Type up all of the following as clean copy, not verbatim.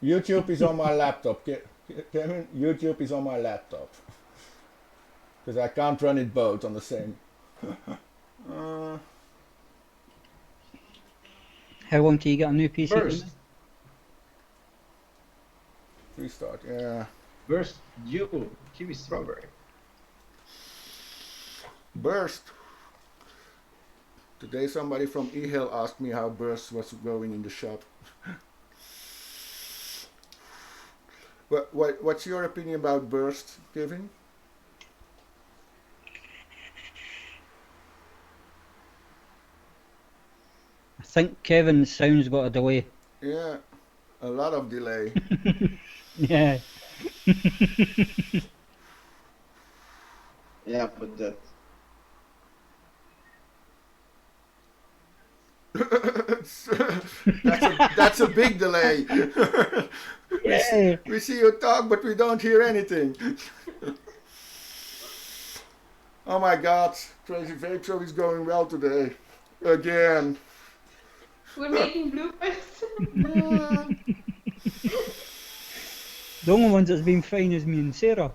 YouTube is on my laptop. Kevin, YouTube is on my laptop. Because I can't run it both on the same. How long till you get a new PC? Burst. Restart, yeah. Burst Duo Kiwi Strawberry. Burst. Today somebody from eHell asked me how Burst was going in the shop. What's your opinion about Burst, Kevin? I think Kevin's sound's got a delay. Yeah, a lot of delay. Yeah. Yeah, but that. that's a big delay. We see you talk, but we don't hear anything. Oh my God, Crazy Vape Show is going well today. Again. We're making bloopers. The only ones that's been fine is me and Sarah.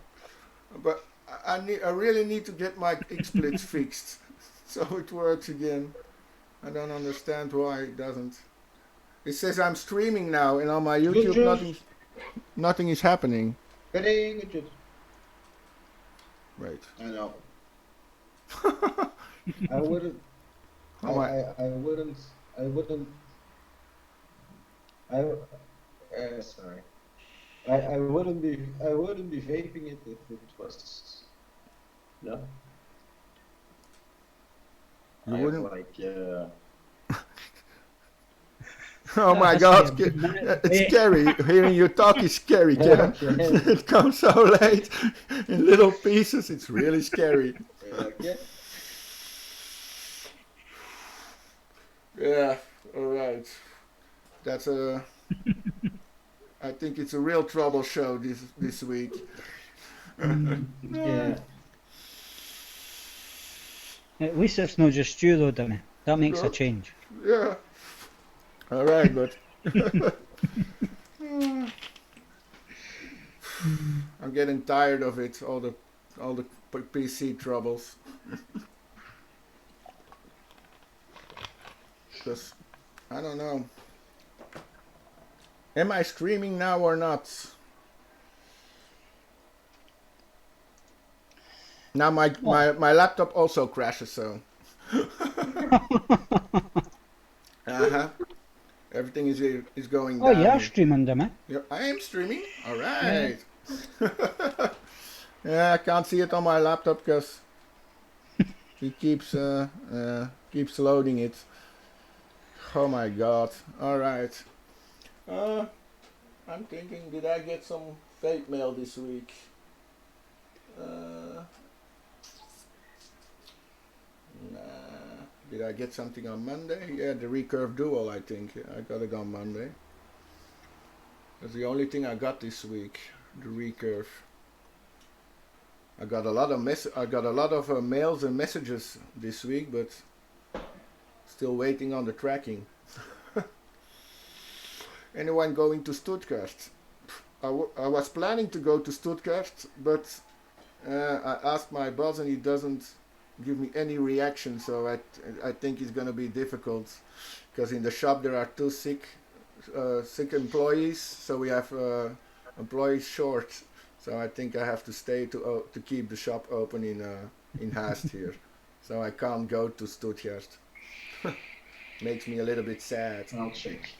But I really need to get my X-splits fixed so it works again. I don't understand why it doesn't. It says I'm streaming now, and on my YouTube nothing is happening. Good. Right. I know. I wouldn't. Sorry. I wouldn't be vaping it if it was. No. You I wouldn't? Like. Oh my God, it's scary. Hearing you talk is scary, Kevin. It comes so late in little pieces. It's really scary. Yeah, all right. That's a. I think it's a real trouble show this week. Yeah. At least it's not just you though, Danny. That makes a change. Yeah. All right, but I'm getting tired of it. All the PC troubles. Because I don't know. Am I streaming now or not? Now my laptop also crashes, so. Everything is going down. Oh, you are streaming, Danny. Yeah, I am streaming. All right. Yeah, I can't see it on my laptop because it keeps loading it. Oh my God! All right. I'm thinking, did I get some vape mail this week? Nah. Did I get something on Monday? Yeah, the Recurve Dual, I think. I got it on Monday. That's the only thing I got this week, the Recurve. I got a lot of mails and messages this week, but still waiting on the tracking. Anyone going to Stuttgart? I was planning to go to Stuttgart, but I asked my boss and he doesn't give me any reaction, so I think it's gonna be difficult because in the shop there are two sick employees, so we have employees short, so I think I have to stay to keep the shop open in Haast here, so I can't go to Stuttgart. Makes me a little bit sad. I'll check.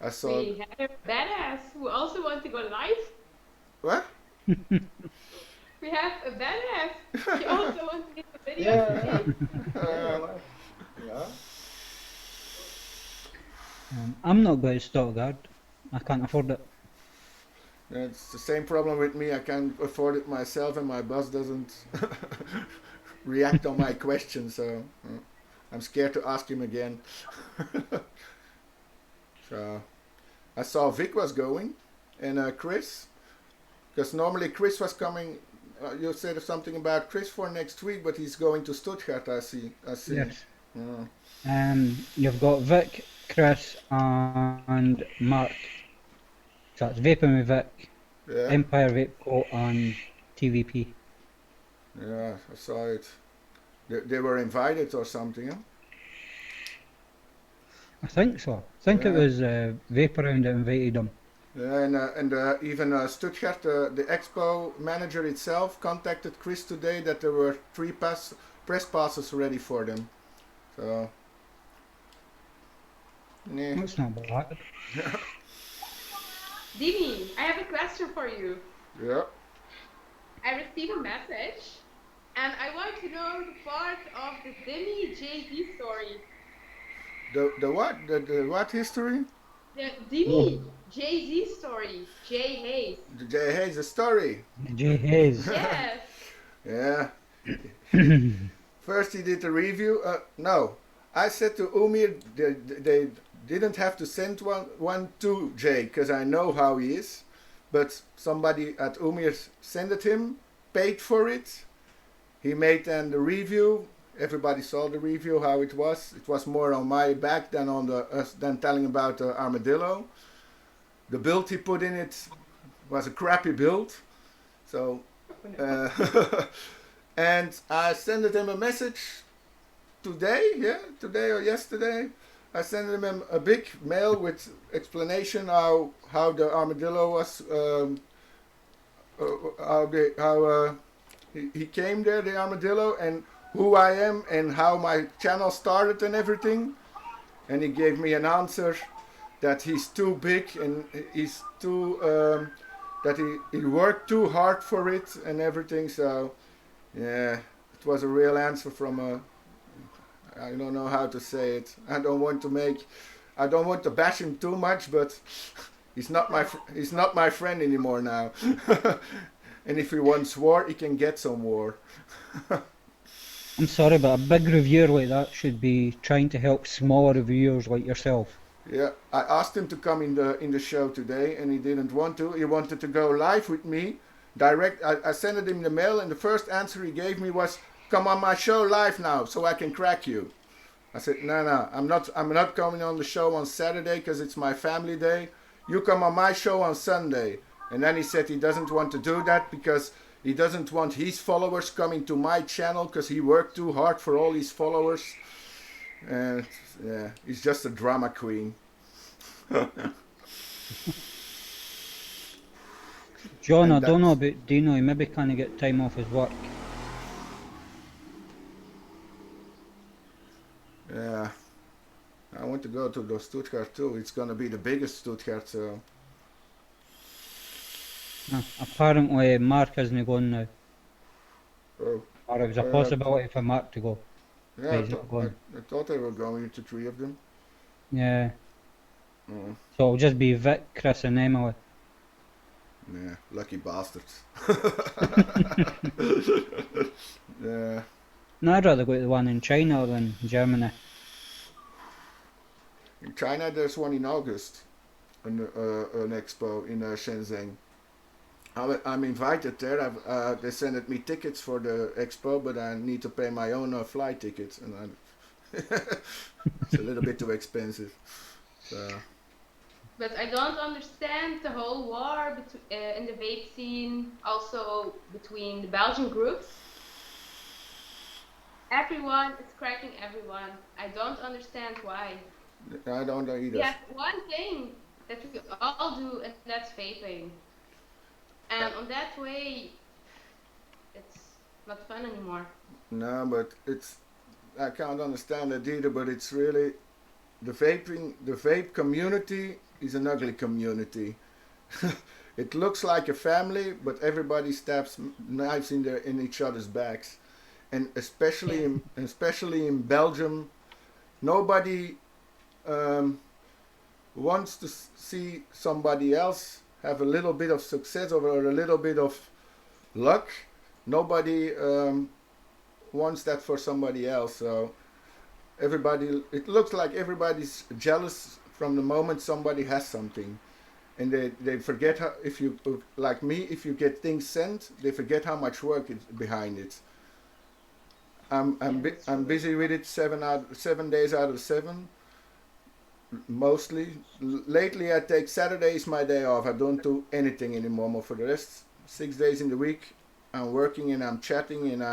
I saw. We have a badass who also wants to go live. What? We have a badass. She also wants to get a video. Yeah. I'm not going to Stuttgart. I can't afford it. It's the same problem with me. I can't afford it myself, and my boss doesn't react on my questions, so I'm scared to ask him again. So I saw Vic was going, and Chris, because normally Chris was coming. You said something about Chris for next week, but he's going to Stuttgart. I see. Yes. You've got Vic, Chris, and Mark. So it's Vaping with Vic, Yeah, Empire Vape Co, and TVP. yeah, I saw it. They were invited or something, huh? I think so. I think it Yeah, was Vape Around that invited them. yeah, and even Stuttgart, the expo manager itself contacted Chris today that there were 3 press passes ready for them. So, yeah. That's not bad. Dimi, I have a question for you. Yeah. I received a message, and I want to know the part of the Dimi JD story. The what? The what history? The Oh, Dimi Jay-Z story. Jay Hayes. The J. Hayes, the story. Jay Hayes. Yes. Yeah. First he did a review. No, I said to Umir they didn't have to send one to Jay because I know how he is, but somebody at Umir sent it him, paid for it. He made then the review. Everybody saw the review how it was. It was more on my back than on than telling about the armadillo. The build he put in it was a crappy build, so. And I sent him a message today, today or yesterday. I sent him a big mail with explanation how the armadillo was, how he came there, the armadillo, and who I am and how my channel started and everything. And he gave me an answer that he's too big and he's too that he worked too hard for it and everything. So yeah, it was a real answer from a. I don't know how to say it. I don't want to bash him too much, but he's not my friend anymore now. And if he wants war, he can get some war. I'm sorry, but a big reviewer like that should be trying to help smaller reviewers like yourself. Yeah, I asked him to come in the show today, and he didn't want to. He wanted to go live with me, direct. I sent him the mail, and the first answer he gave me was, "Come on my show live now, so I can crack you." I said, "No, I'm not coming on the show on Saturday because it's my family day. You come on my show on Sunday." And then he said he doesn't want to do that because he doesn't want his followers coming to my channel because he worked too hard for all his followers. And yeah, he's just a drama queen. John, I And don't know that's, about Dino, he maybe can't get time off his work. yeah, I want to go to the Stuttgart too. It's gonna be the biggest Stuttgart, so Apparently Mark isn't going now. oh, Or it was a uh, possibility for Mark to go, yeah, but he's not going. I thought they were going to 3 of them. Yeah, Oh, so it'll just be Vic, Chris and Emily. yeah, lucky bastards. Yeah, No, I'd rather go to the one in China than Germany. in China there's one in August, an expo in Shenzhen. I'm invited there. They sent me tickets for the expo, but I need to pay my own flight tickets, and it's a little bit too expensive. So But I don't understand the whole war in the vape scene, also between the Belgian groups. Everyone is cracking everyone. I don't understand why. I don't know We either. have one thing that we all do, and that's vaping. And on that way, it's not fun anymore. No, but I can't understand it either. But it's really the vape community is an ugly community. It looks like a family, but everybody stabs knives in each other's backs, and especially in Belgium, nobody wants to see somebody else have a little bit of success or a little bit of luck. Nobody wants that for somebody else. So it looks like everybody's jealous from the moment somebody has something. And they forget how, if you, like me, if you get things sent, they forget how much work is behind it. I'm busy with it 7 days out of 7. mostly. Lately, I take Saturdays my day off. I don't do anything anymore. For the rest, 6 days in the week, I'm working and I'm chatting and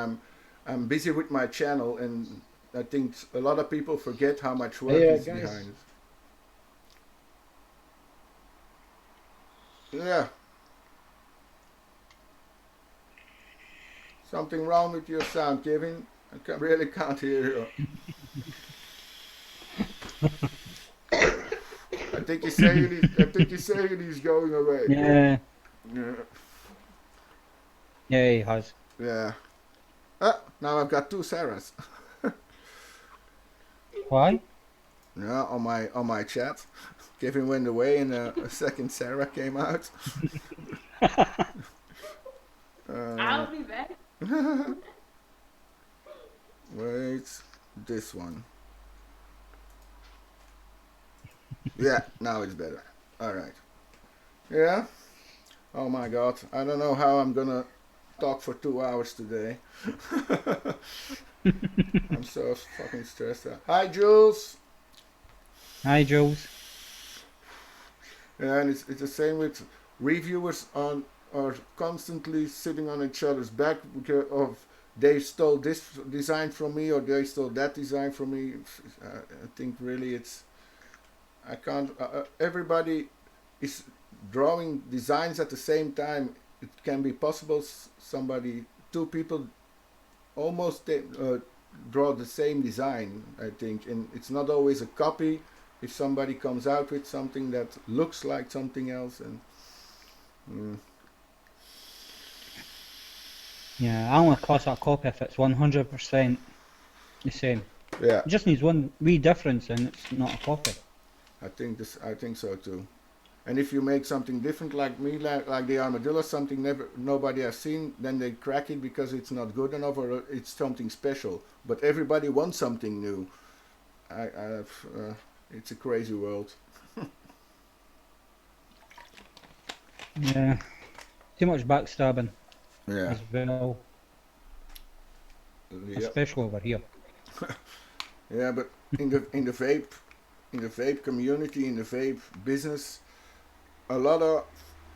I'm busy with my channel. And I think a lot of people forget how much work Hey, is guys. behind it. Yeah. Something wrong with your sound, Kevin? Really can't hear you. I think he's saying he's going away. Yeah, Yeah. yeah, he has. Yeah. Now I've got two Sarahs. Why? Yeah, on my chat. Kevin went away and a second Sarah came out. I'll be back. Wait, this one. Yeah, now it's better. Alright. Yeah? Oh my god. I don't know how I'm gonna talk for 2 hours today. I'm so fucking stressed out. Hi, Jules! Hi, Jules. Yeah, and it's the same with reviewers are constantly sitting on each other's back because of they stole this design from me or they stole that design from me. I think really it's I can't. Everybody is drawing designs at the same time. It can be possible two people almost draw the same design. I think, and it's not always a copy. If somebody comes out with something that looks like something else, and Yeah, I only class that copy if it's 100% the same. yeah, It just needs one wee difference and it's not a copy. I think so too. And if you make something different like me, like the armadillo, something nobody has seen, then they crack it because it's not good enough or it's something special. But everybody wants something new. It's a crazy world. Yeah, too much backstabbing Yeah. as well, Yep. especially over here. Yeah, but in the vape community, in the vape business, a lot of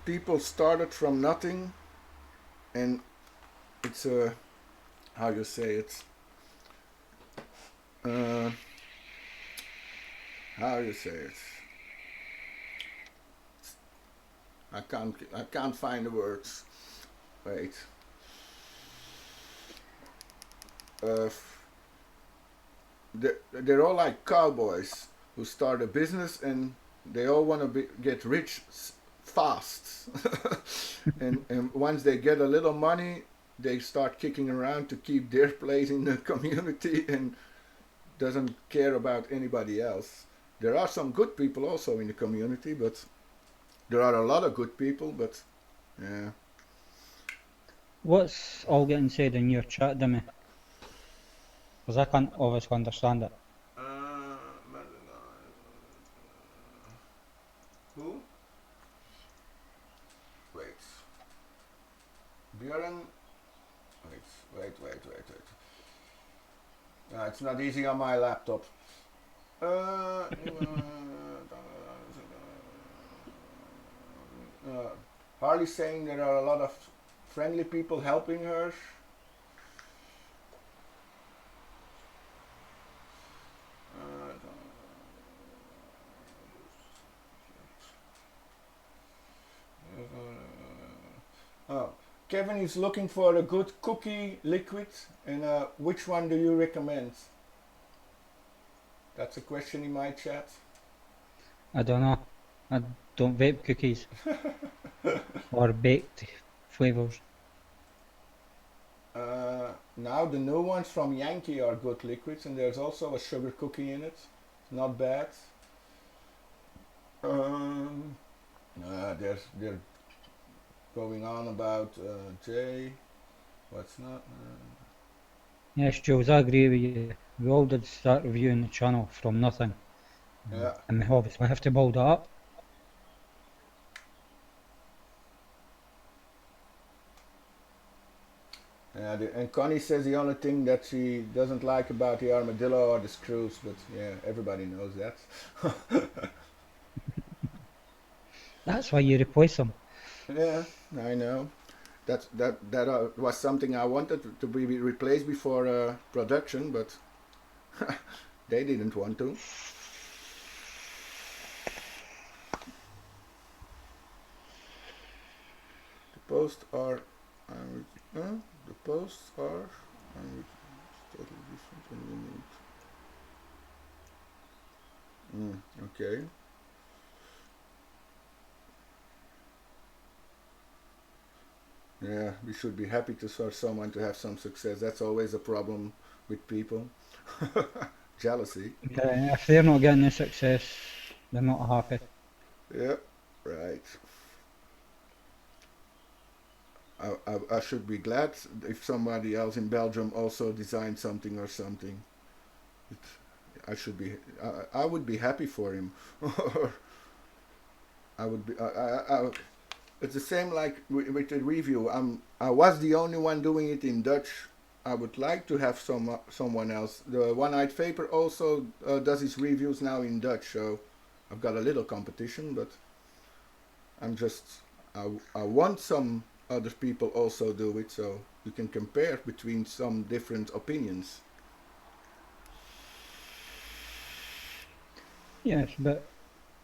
people started from nothing, and it's a how you say it. How you say it? I can't find the words. Wait. They're all like cowboys who start a business and they all want to get rich fast. and once they get a little money, they start kicking around to keep their place in the community and doesn't care about anybody else. There are some good people also in the community, but there are a lot of good people, but yeah. What's all getting said in your chat, Dimi? Because I can't obviously understand it. Who? Wait. Björn. Wait. It's not easy on my laptop. Harley's saying there are a lot of friendly people helping her. Kevin is looking for a good cookie liquid, and which one do you recommend? That's a question in my chat. I don't know. I don't vape cookies or baked flavors. Now the new ones from Yankee are good liquids, and there's also a sugar cookie in it. Not bad. They're going on about Jay. What's not? Yes, Jules, I agree with you. We all did start reviewing the channel from nothing. Yeah. And we obviously have to build it up. And Connie says the only thing that she doesn't like about the armadillo are the screws, but yeah, everybody knows that. That's why you replace them. Yeah, I know. That was something I wanted to be replaced before production, but they didn't want to. The posts are, the posts are, totally different and unique. Okay. Yeah, we should be happy to for someone to have some success. That's always a problem with people. Jealousy. Yeah, if they're not getting the success, they're not happy. Yeah, right. I should be glad if somebody else in Belgium also designed something or something. It, I would be happy for him. I would be. It's the same like with the review. I was the only one doing it in Dutch. I would like to have someone else. The One-Eyed Vapor also does his reviews now in Dutch, so I've got a little competition. But I want some other people also do it, so you can compare between some different opinions. Yes, but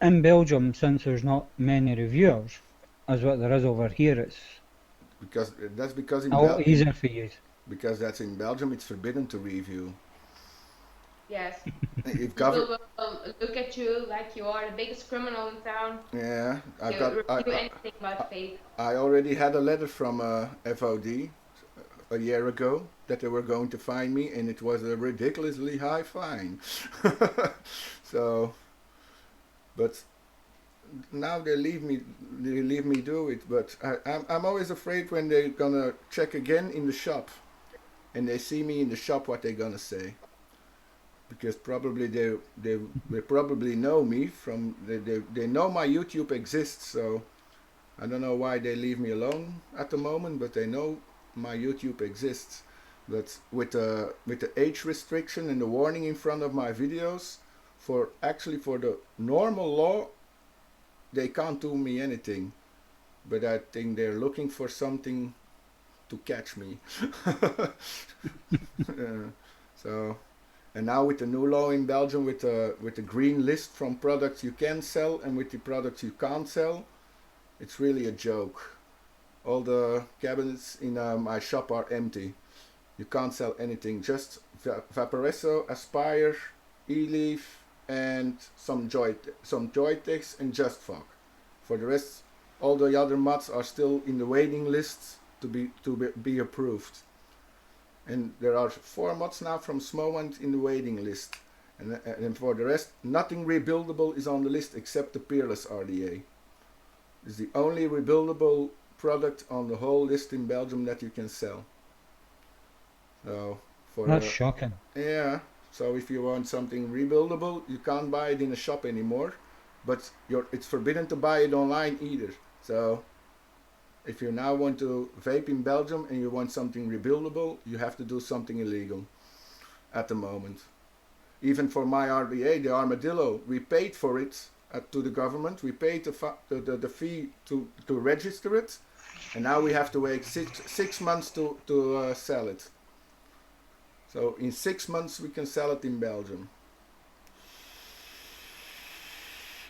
in Belgium, since there's not many reviewers, as what there is over here, it's Because in a lot easier for you. because that's in Belgium, it's forbidden to review. Yes. If People govern, will look at you like you are the biggest criminal in town. yeah, They will review anything about vape. I already had a letter from FOD a year ago that they were going to fine me, and it was a ridiculously high fine. So, but now they leave me do it. But I'm always afraid when they're gonna check again in the shop, and they see me in the shop, what they're gonna say. Because probably they probably know me from they know my YouTube exists, so I don't know why they leave me alone at the moment, but they know my YouTube exists. But with the age restriction and the warning in front of my videos, for the normal law, they can't do me anything. But I think they're looking for something to catch me. So, and now with the new law in Belgium, with the green list from products you can sell and with the products you can't sell, it's really a joke. All the cabinets in my shop are empty. You can't sell anything, just Vaporesso, Aspire, E-Leaf, and some Joytex and Just Fog. For the rest, all the other mods are still in the waiting list to be approved. And there are 4 mods now from Smowant in the waiting list. And for the rest, nothing rebuildable is on the list except the Peerless RDA. It's the only rebuildable product on the whole list in Belgium that you can sell. So That's shocking. Yeah. So if you want something rebuildable, you can't buy it in a shop anymore, but it's forbidden to buy it online either. So if you now want to vape in Belgium and you want something rebuildable, you have to do something illegal at the moment. Even for my RBA, the Armadillo, we paid for it to the government. We paid the fee to register it, and now we have to wait six months to sell it. So in 6 months we can sell it in Belgium.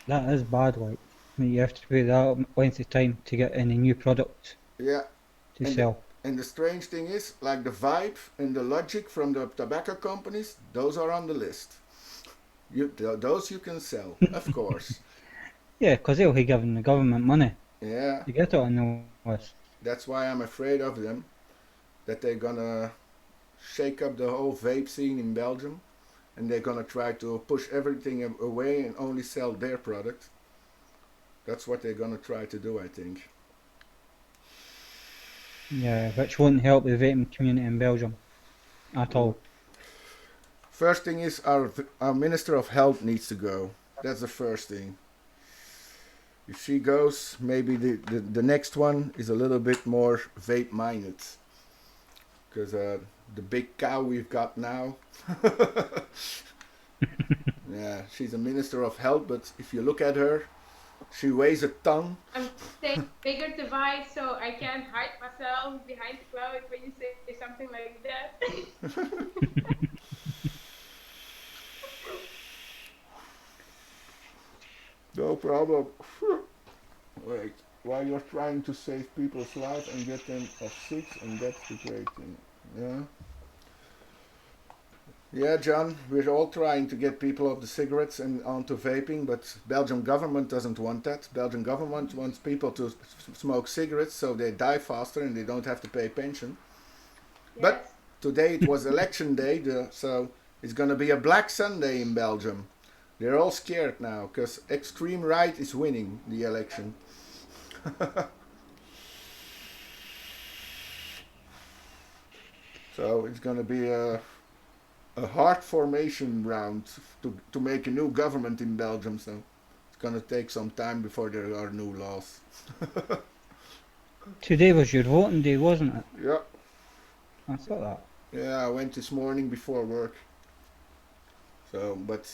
That is bad, like. You have to wait that length of time to get any new product Yeah. to sell. And the strange thing is, like the Vibe and the Logic from the tobacco companies, those are on the list. Those you can sell, of course. Yeah, because they'll be giving the government money Yeah. to get it on the list. That's why I'm afraid of them, that they're gonna shake up the whole vape scene in Belgium, and they're gonna try to push everything away and only sell their product. That's what they're gonna try to do, I think. Yeah, which won't help the vaping community in Belgium at all. First thing is our Minister of Health needs to go. That's the first thing. If she goes, maybe the next one is a little bit more vape minded. because the big cow we've got now. Yeah, she's a minister of health, but if you look at her, she weighs a ton. I'm taking bigger device so I can't hide myself behind the cloud when you say something like that. No problem. Wait, while you're trying to save people's lives and get them off six, and that's the great thing. Yeah. Yeah, John, we're all trying to get people off the cigarettes and onto vaping, but Belgian government doesn't want that. Belgian government wants people to smoke cigarettes so they die faster and they don't have to pay pension. Yes. But today it was election day, so it's going to be a Black Sunday in Belgium. They're all scared now because extreme right is winning the election. So it's going to be a hard formation round to make a new government in Belgium. So it's going to take some time before there are new laws. Today was your voting day, wasn't it? Yeah. I thought that. Yeah, I went this morning before work. So, but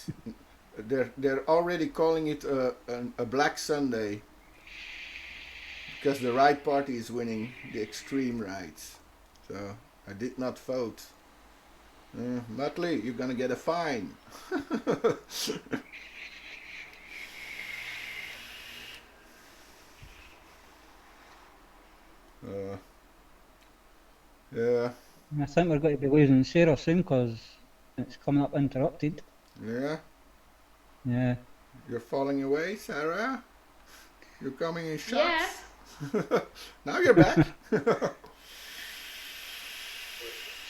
they're already calling it a Black Sunday because the right party is winning, the extreme right. So I did not vote. Muttley, you're gonna get a fine. Yeah. I think we're going to be losing Sarah soon because it's coming up interrupted. Yeah. Yeah. You're falling away, Sarah. You're coming in shots. Yes. Now you're back.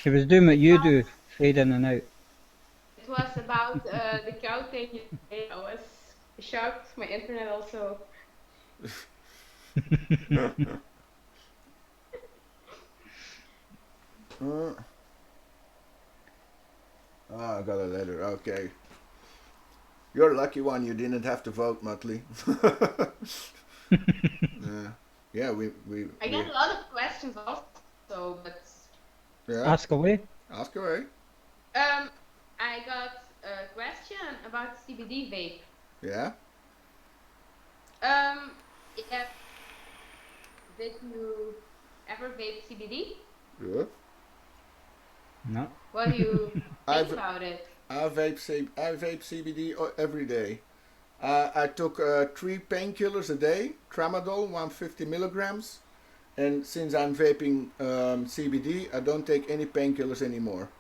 She was doing what you do, fade in and out. It was about the cow thing. I was shocked. My internet also. I got a letter. Okay. You're a lucky one. You didn't have to vote, Muttley. Yeah, I get a lot of questions also, but yeah. Ask away. Ask away. I got a question about CBD vape. Yeah. Yeah. Did you ever vape CBD? Yeah. No. What do you think I've- about it? I vape CBD every day. I took 3 painkillers a day, tramadol, 150 milligrams, and since I'm vaping CBD, I don't take any painkillers anymore.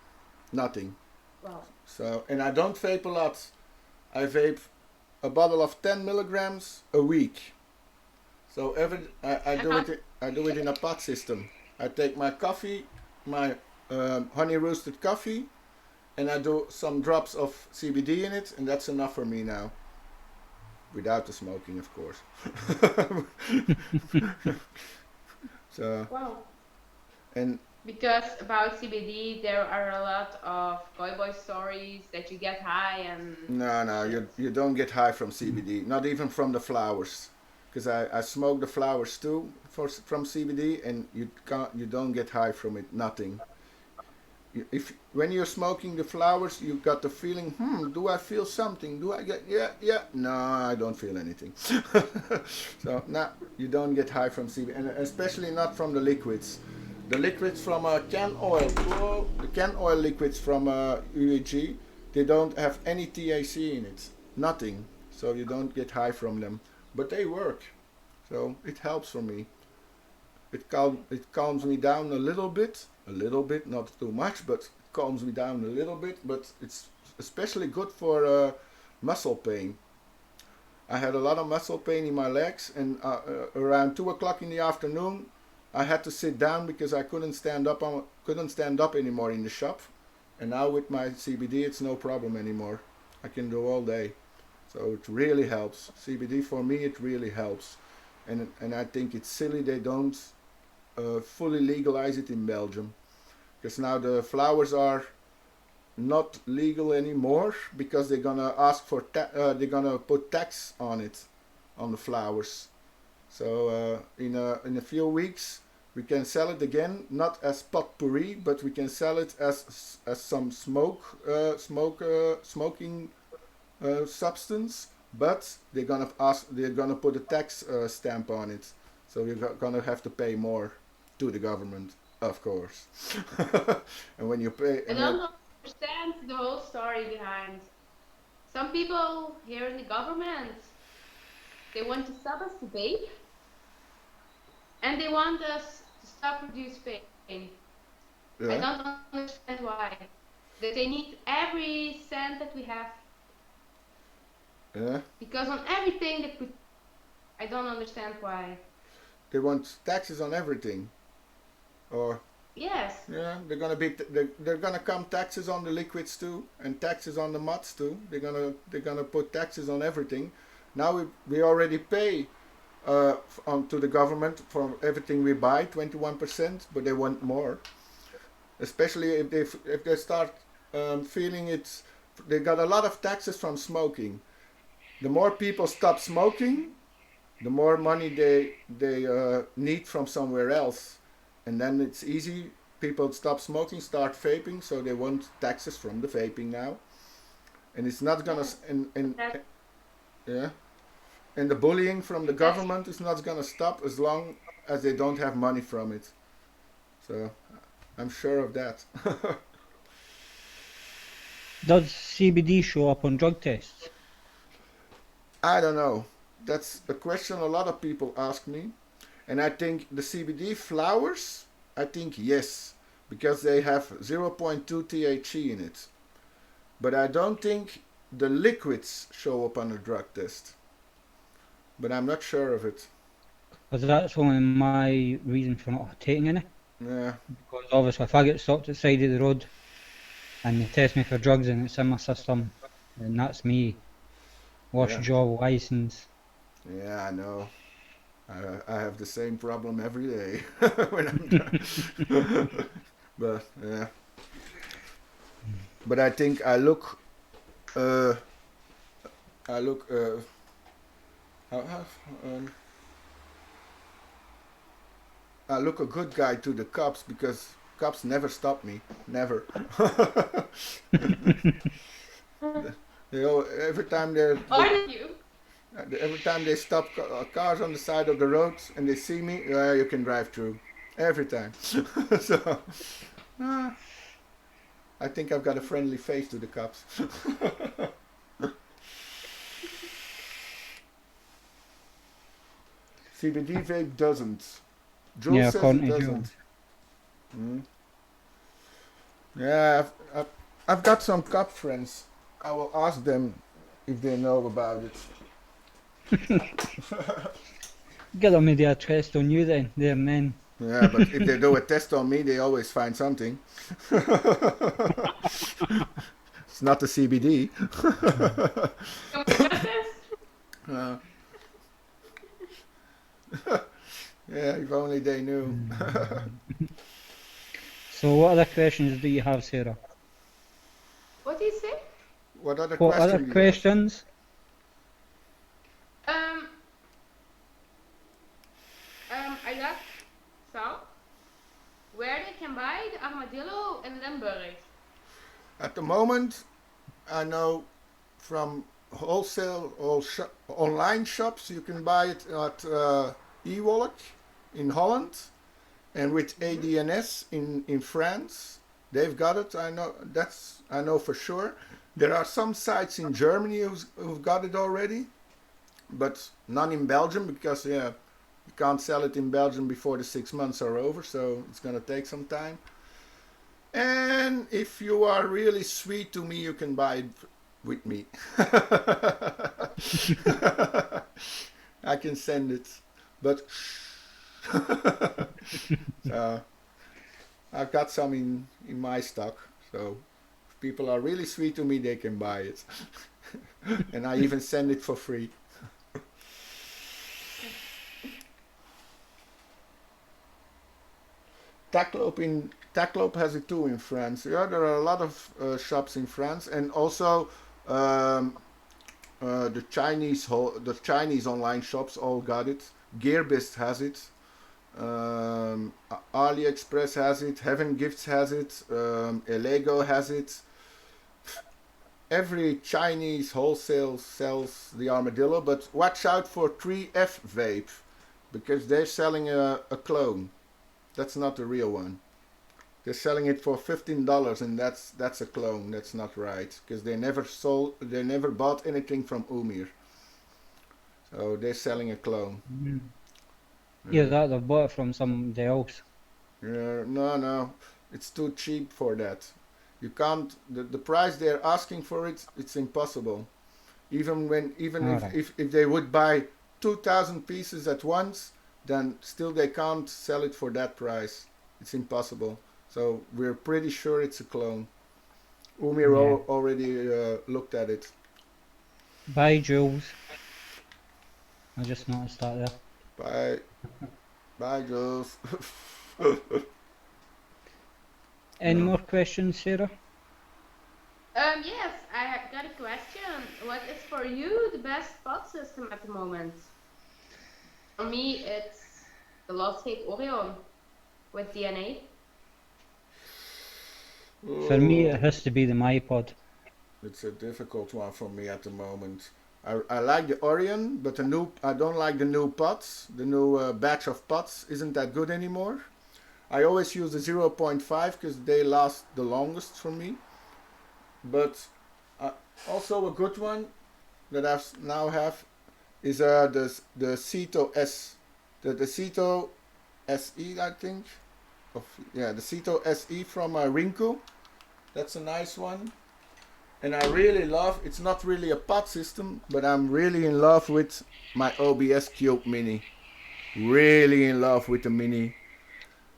Nothing. Wow. So, and I don't vape a lot. I vape a bottle of 10 milligrams a week. So I do it in a pot system. I take my coffee, my honey roasted coffee, and I do some drops of CBD in it, and that's enough for me now. Without the smoking, of course. So, Wow. and Because about CBD, there are a lot of cowboy stories that you get high and. no, you don't get high from CBD, not even from the flowers, because I smoke the flowers too from CBD, and you don't get high from it, nothing. When you're smoking the flowers, you got the feeling, do I feel something? Do I get, yeah, no, I don't feel anything. So, no, you don't get high from CBD, and especially not from the liquids. The liquids from can oil, the can oil liquids from UAG, they don't have any THC in it, nothing. So you don't get high from them, but they work. So it helps for me. It calms me down a little bit, not too much, but it calms me down a little bit. But it's especially good for muscle pain. I had a lot of muscle pain in my legs, and around 2 o'clock in the afternoon, I had to sit down because I couldn't stand up anymore in the shop. And now with my CBD, it's no problem anymore. I can do all day. So it really helps. CBD for me, it really helps. And I think it's silly they don't fully legalize it in Belgium, because now the flowers are not legal anymore because they're gonna ask for they're gonna put tax on it, on the flowers. So in a few weeks we can sell it again, not as potpourri, but we can sell it as some smoking substance. But they're gonna put a tax stamp on it, so you're gonna have to pay more to the government, of course. And when you pay, I don't understand the whole story behind. Some people here in the government, they want to stop us to vape, and they want us to stop produce vape. I yeah, don't understand why. That they need every cent that we have, yeah, because on everything they put. I don't understand why. they want taxes on everything, or Yes. yeah, they're gonna come taxes on the liquids too, and taxes on the muds too. They're gonna put taxes on everything. Now we already pay on to the government for everything we buy, 21%, but they want more. Especially if they start feeling it's, they got a lot of taxes from smoking. The more people stop smoking, the more money they need from somewhere else, and then it's easy. People stop smoking, start vaping, so they want taxes from the vaping now, and it's not gonna yeah. And the bullying from the government is not gonna stop as long as they don't have money from it. So I'm sure of that. Does CBD show up on drug tests? I don't know. That's a question a lot of people ask me. And I think the CBD flowers, I think yes, because they have 0.2 THC in it. But I don't think the liquids show up on a drug test. But I'm not sure of it. Because that's only my reason for not taking any. Yeah, Because obviously if I get stopped at the side of the road and they test me for drugs and it's in my system, then that's me. Wash yeah, job, license. yeah, I know. I have the same problem every day when I'm done. But yeah. But I think I look how, um, I look a good guy to the cops because cops never stop me, never. Every time Pardon you. every time they stop cars on the side of the road and they see me, you can drive through. Every time. So I think I've got a friendly face to the cops. CBD vape doesn't. Jules Yeah, says according it to doesn't. Joe. Mm. Yeah, I've got some cop friends. I will ask them if they know about it. Get them to do a test on you then, they're men. Yeah, but if they do a test on me, they always find something. It's not the CBD. Can we get this? Uh, yeah, if only they knew. So what other questions do you have, Sarah? What do you say? What other What question other do you have? questions? I got some. Where they can buy the armadillo in Limburg. At the moment, I know from wholesale or online shops you can buy it at e-wallet in Holland, and with ADNS in France. They've got it. I know for sure. There are some sites in Germany who've got it already, but none in Belgium because you can't sell it in Belgium before the 6 months are over, so it's gonna take some time. And if you are really sweet to me, you can buy it with me. I can send it, but so I've got some in my stock. So if people are really sweet to me, they can buy it, and I even send it for free. Taclope has it too in France. Yeah, there are a lot of shops in France, and also the Chinese online shops all got it. Gearbest has it. AliExpress has it, Heaven Gifts has it, Lego has it. Every Chinese wholesale sells the armadillo, but watch out for 3F Vape, because they're selling a clone. That's not the real one. They're selling it for $15, and that's a clone. That's not right, because they never bought anything from Umir. So they're selling a clone. Either that, they've bought it from somebody else. No, it's too cheap for that. You can't. The price they're asking for it, it's impossible. Even if they would buy 2,000 pieces at once, then still they can't sell it for that price. It's impossible. So we're pretty sure it's a clone. Umir already looked at it. Bye, Jules. I just noticed that there. Bye, Jules. Any more questions, Sarah? Yes, I have got a question. What is for you the best pod system at the moment? For me, it's the Lost Tape Orion with DNA. For me, it has to be the MyPod. It's a difficult one for me at the moment. I like the Orion, but I don't like the new pods. The new batch of pods isn't that good anymore. I always use the 0.5 because they last the longest for me. But also a good one that I now have is the Ceto S, the Ceto SE, I think. The Ceto SE from Rinku. That's a nice one. And I really love, it's not really a pod system, but I'm really in love with my OBS Cube Mini. Really in love with the Mini.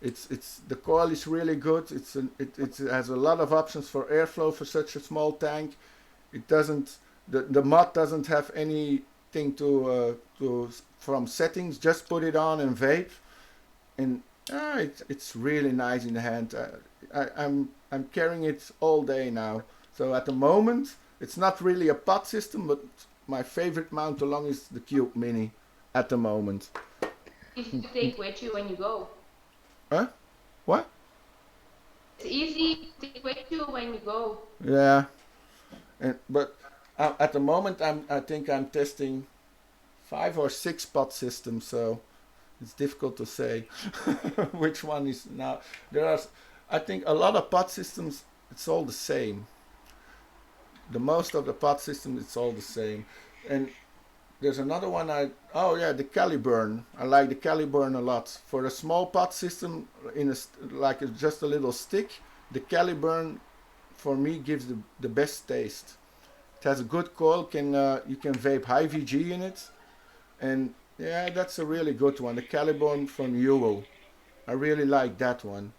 The coil is really good. It has a lot of options for airflow for such a small tank. It doesn't, the mod doesn't have anything from settings. Just put it on and vape, and it's really nice in the hand. I'm carrying it all day now. So at the moment, it's not really a pod system, but my favorite mount along is the Cube Mini at the moment. Easy to take with you when you go. Huh? What? It's easy to take with you when you go. Yeah, but at the moment I think I'm testing 5 or 6 pod systems, so it's difficult to say which one is now. I think a lot of pod systems, it's all the same. The most of the pod systems, it's all the same. And there's another one the Caliburn. I like the Caliburn a lot. For a small pod system, just a little stick, the Caliburn for me gives the best taste. It has a good coil. You can vape high VG in it, and yeah, that's a really good one. The Caliburn from Ewell. I really like that one.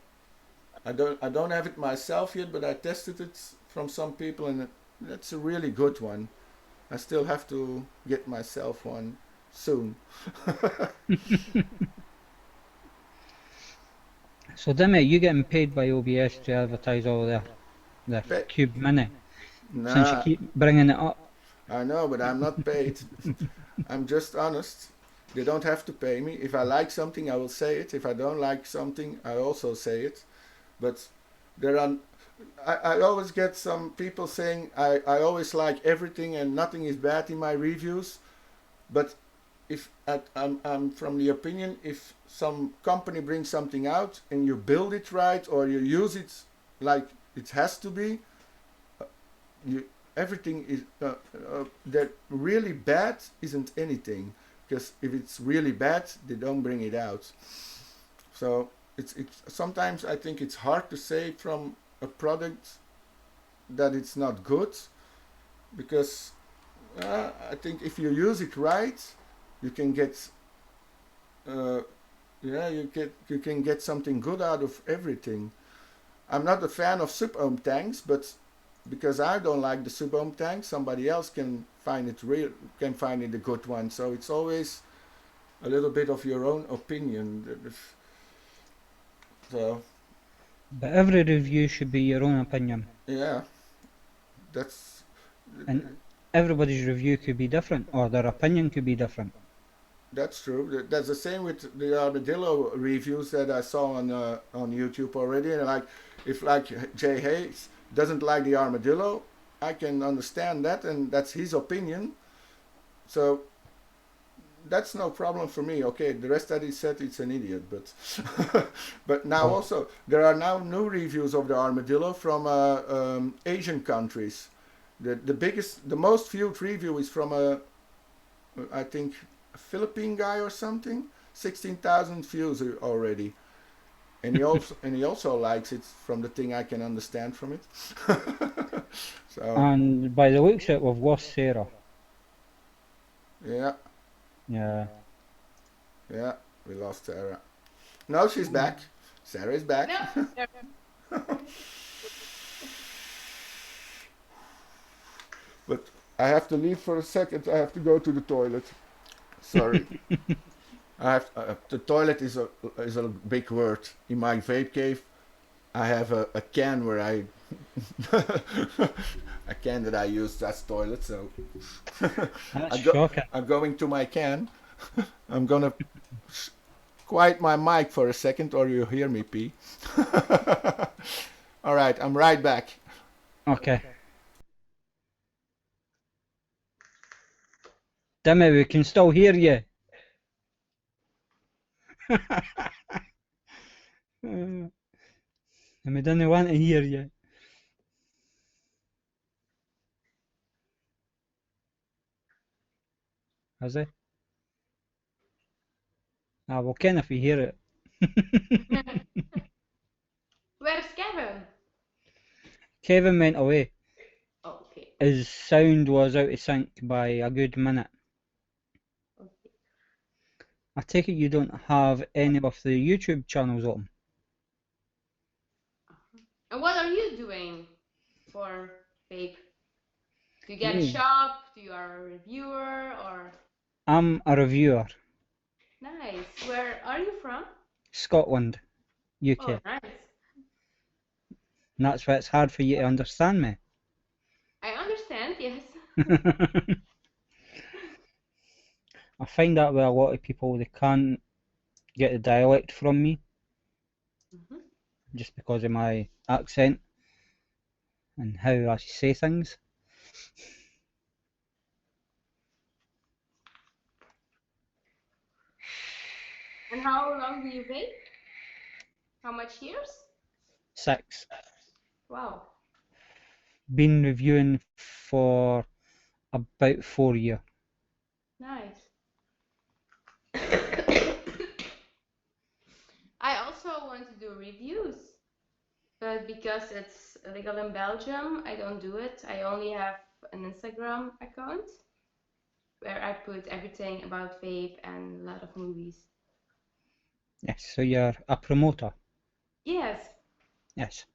I don't have it myself yet, but I tested it from some people, and that's a really good one. I still have to get myself one soon. So, Dimi, you getting paid by OBS to advertise all their Cube Mini? Nah, Since you keep bringing it up. I know, but I'm not paid. I'm just honest. They don't have to pay me. If I like something, I will say it. If I don't like something, I also say it. But I always get some people saying I always like everything and nothing is bad in my reviews. But if I'm from the opinion, if some company brings something out and you build it right or you use it like it has to be, everything is that really bad isn't anything, because if it's really bad, they don't bring it out. So it's sometimes I think it's hard to say from a product that it's not good, because I think if you use it right, you can get you can get something good out of everything. I'm not a fan of sub-ohm tanks, but because I don't like the sub-ohm tank, somebody else can find it a good one. So it's always a little bit of your own opinion. So. But every review should be your own opinion. Yeah, that's. And everybody's review could be different, or their opinion could be different. That's true. That's the same with the armadillo reviews that I saw on YouTube already. And like, if like Jay Hayes doesn't like the armadillo, I can understand that, and that's his opinion. So that's no problem for me. Okay, the rest that he said, it's an idiot. But but now Oh, also there are now new reviews of the armadillo from Asian countries. The most viewed review is from I think a Philippine guy or something. 16,000 views already, and he also likes it from the thing I can understand from it. So and by the looks of it, we've lost Sarah. yeah, Yeah. yeah, we lost Sarah. No, she's back. Sarah is back. No, there- But I have to leave for a second. I have to go to the toilet. Sorry. I have the toilet is a big word. In my vape cave, I have a can where I a can that I use as toilet. So That's shocking. I'm going to my can. I'm gonna quiet my mic for a second, or you hear me pee. All right, I'm right back. Okay. Damn it, we can still hear you. And we didn't want to hear you. Has it? Ah, we can if we hear it. Where's Kevin? Kevin went away. Oh, okay. His sound was out of sync by a good minute. Okay. I take it you don't have any of the YouTube channels open. And what are you doing for vape? Do you get a Me? shop? Do you are a reviewer or? I'm a reviewer. Nice. Where are you from? Scotland, UK. Oh, nice. And that's why it's hard for you to understand me. I understand, yes. I find that with a lot of people, they can't get the dialect from me Mhm. just because of my accent and how I say things. And how long do you vape? How much years? 6. Wow. Been reviewing for about 4 years. Nice. I also want to do reviews, but because it's illegal in Belgium, I don't do it. I only have an Instagram account where I put everything about vape and a lot of movies. Yes, so you're a promoter. Yes. Yes.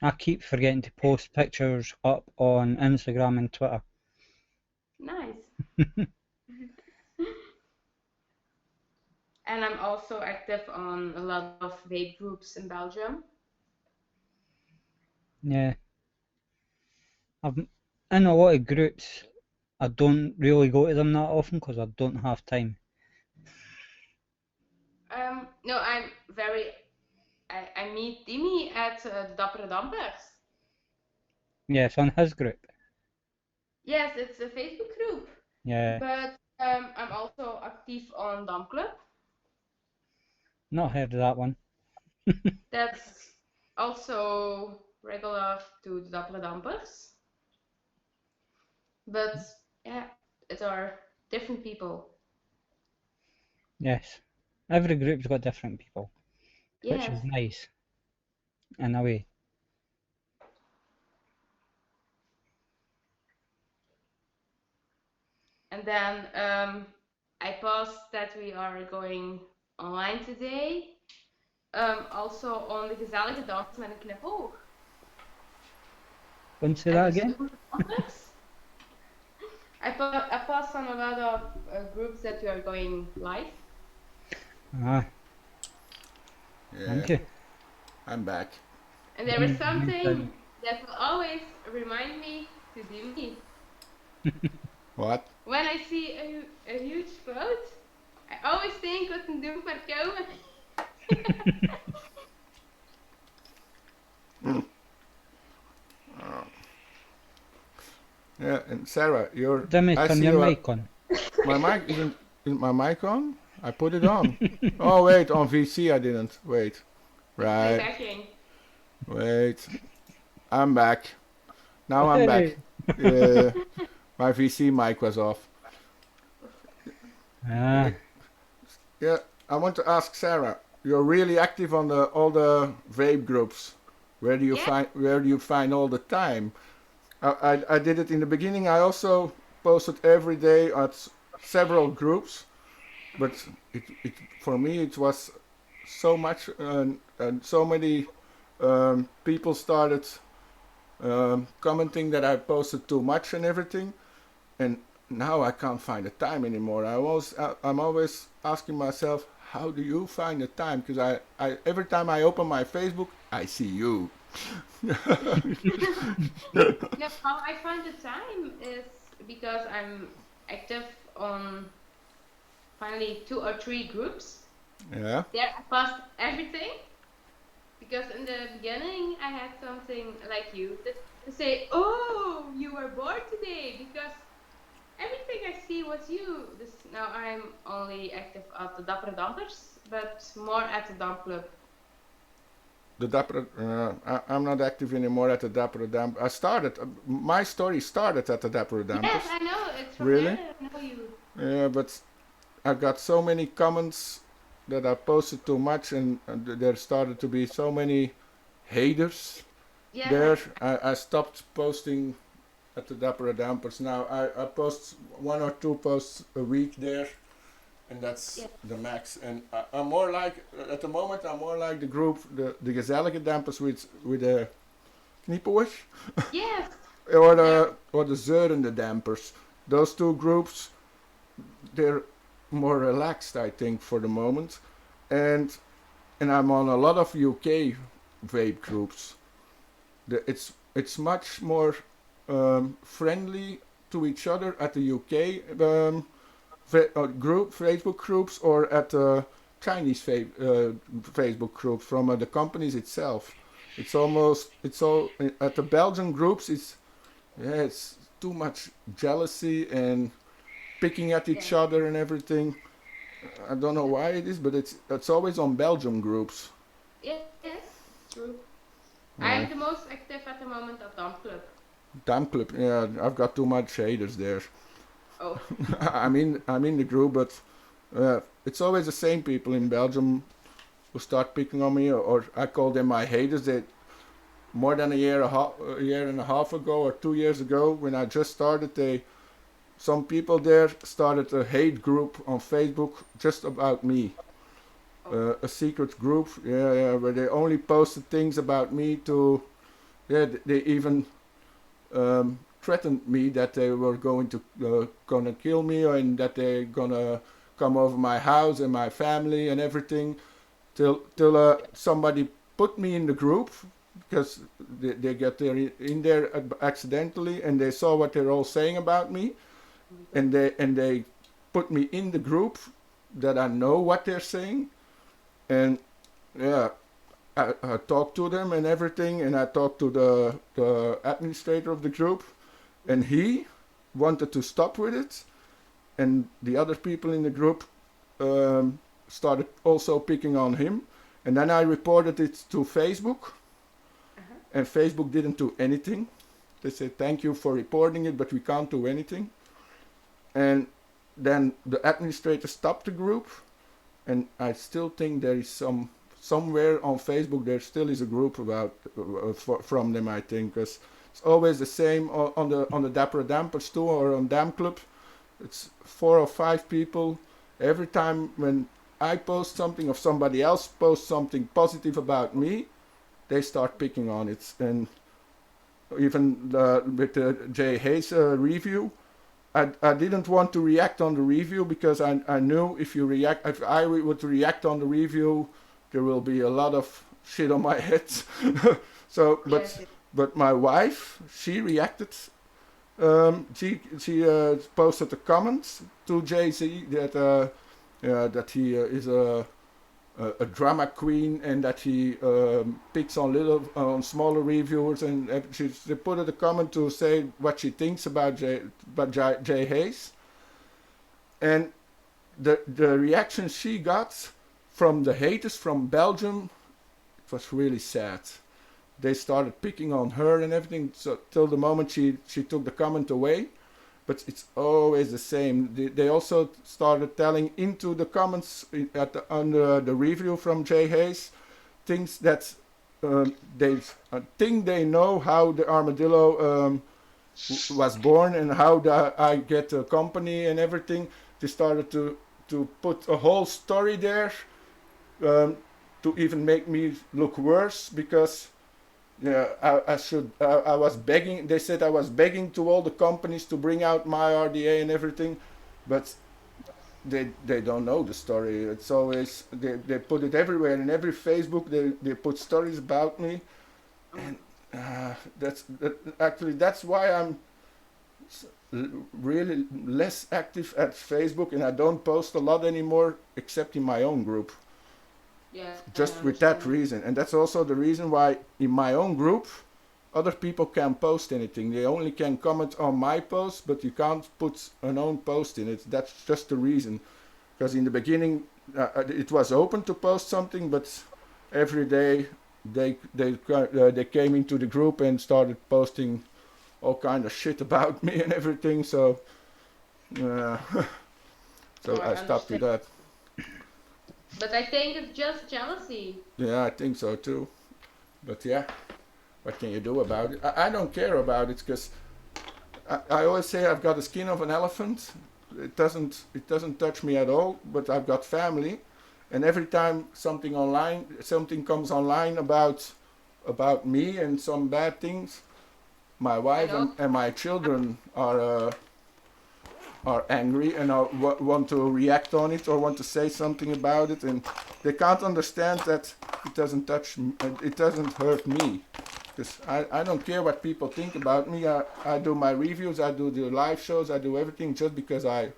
I keep forgetting to post pictures up on Instagram and Twitter. Nice. And I'm also active on a lot of vape groups in Belgium. Yeah. I'm in a lot of groups. I don't really go to them that often because I don't have time. No, I meet Dimi at Dappere Dampers. Yes, on his group. Yes, it's a Facebook group, Yeah, but I'm also active on Dam Club. not heard of that one. That's also regular to the Dappere Dampers. But yeah, it are different people. Yes. Every group's got different people, which is Yes. nice in a way. And then I post that we are going online today. Also on de gezellige dans met een knipoog. Want to say En that de again? zomerdampers. I post on a lot of groups that we are going live. Ah, Yeah, thank you. I'm back. And there is something that will always remind me to do me. What? When I see a huge boat, I always think wat een doen maar komen. Yeah, and Sarah, Dimi, I turn see your you. mic on. My mic isn't my mic on? I put it on. Oh wait, on VC I didn't. Wait. Right. Backing. Wait. I'm back. Now I'm back. Yeah. My VC mic was off. Ah, Yeah, I want to ask Sarah. You're really active on all the vape groups. Where do you find all the time? I did it in the beginning. I also posted every day at several groups, but it for me it was so much and so many people started commenting that I posted too much and everything, and now I can't find the time anymore. I'm always asking myself, how do you find the time? Because I every time I open my Facebook, I see you. No, how I find the time is because I'm active on finally 2 or 3 groups. Yeah. There I post everything. Because in the beginning I had something like you to say, oh, you were bored today, because everything I see was you. This now I'm only active at the Dapper Dampers, but more at the Damp Club. The Dapper, I'm not active anymore at the Dapper Damp. My story started at the Dapper Dampers. Yes, I know. It's from Really? there I know you. Yeah, but I got so many comments that I posted too much, and there started to be so many haters Yeah. there. I stopped posting at the Dapper Dampers. Now I post 1 or 2 posts a week there, and that's the max. And I'm more like, at the moment, I'm more like the group, the gezellige dampers with a kniepoes, Yes. or the zeurende dampers. Those 2 groups, they're more relaxed, I think, for the moment. And I'm on a lot of UK vape groups. It's much more friendly to each other at the UK Facebook groups, or at the Chinese Facebook groups from the companies itself. It's all at the Belgian groups. It's too much jealousy and picking at each other and everything. I don't know why it is, but it's always on Belgium groups. Yes, true. Yeah. I'm the most active at the moment at Damp Club. Damp Club, yeah, I've got too much haters there. Oh. I'm in the group, but it's always the same people in Belgium who start picking on me, or I call them my haters. They more than a year and a half ago or 2 years ago, when I just started, some people there started a hate group on Facebook just about me. A secret group, where they only posted things about me they even threatened me that they were gonna kill me, and that they're gonna come over my house and my family and everything, till somebody put me in the group, because they get in there accidentally, and they saw what they're all saying about me, and they put me in the group that I know what they're saying, and yeah, I talked to them and everything, and I talked to the administrator of the group, and he wanted to stop with it, and the other people in the group started also picking on him, and then I reported it to Facebook, and Facebook didn't do anything. They said, thank you for reporting it, but we can't do anything. And then the administrator stopped the group, and I still think there is somewhere on Facebook there still is a group about from them, I think, because it's always the same on the Dapper Dampers too, or on Damp Club. It's 4 or 5 people. Every time when I post something, or somebody else posts something positive about me, they start picking on it. And even with the Jay Hayes review, I didn't want to react on the review, because I knew if I would react on the review, there will be a lot of shit on my head. So, but my wife, she reacted She posted a comment to Jay-Z that he is a drama queen and that he picks on smaller reviewers, and she put a comment to say what she thinks about Jay Hayes, and the reaction she got from the haters from Belgium, it was really sad. They started picking on her and everything, so till the moment she took the comment away. But it's always the same. They also started telling into the comments under the review from Jay Hayes things that they think they know how the armadillo was born and how I get a company and everything. They started to put a whole story there to even make me look worse, because yeah, I was begging. They said I was begging to all the companies to bring out my RDA and everything, but they don't know the story. It's always they put it everywhere in every Facebook. They put stories about me, and that's why I'm really less active at Facebook, and I don't post a lot anymore, except in my own group. Yeah. Just with that reason, and that's also the reason why in my own group other people can't post anything. They only can comment on my post, but you can't put an own post in it. That's just the reason, because in the beginning it was open to post something, but every day they came into the group and started posting all kind of shit about me and everything, so I stopped with that. But I think it's just jealousy. Yeah, I think so too. But yeah, what can you do about it? I don't care about it, because I always say I've got the skin of an elephant. It doesn't touch me at all. But I've got family, and every time something comes online about me and some bad things, my wife and my children are angry and want to react on it or want to say something about it, and they can't understand that it doesn't hurt me, because I don't care what people think about me. I do my reviews, I do the live shows, I do everything just because I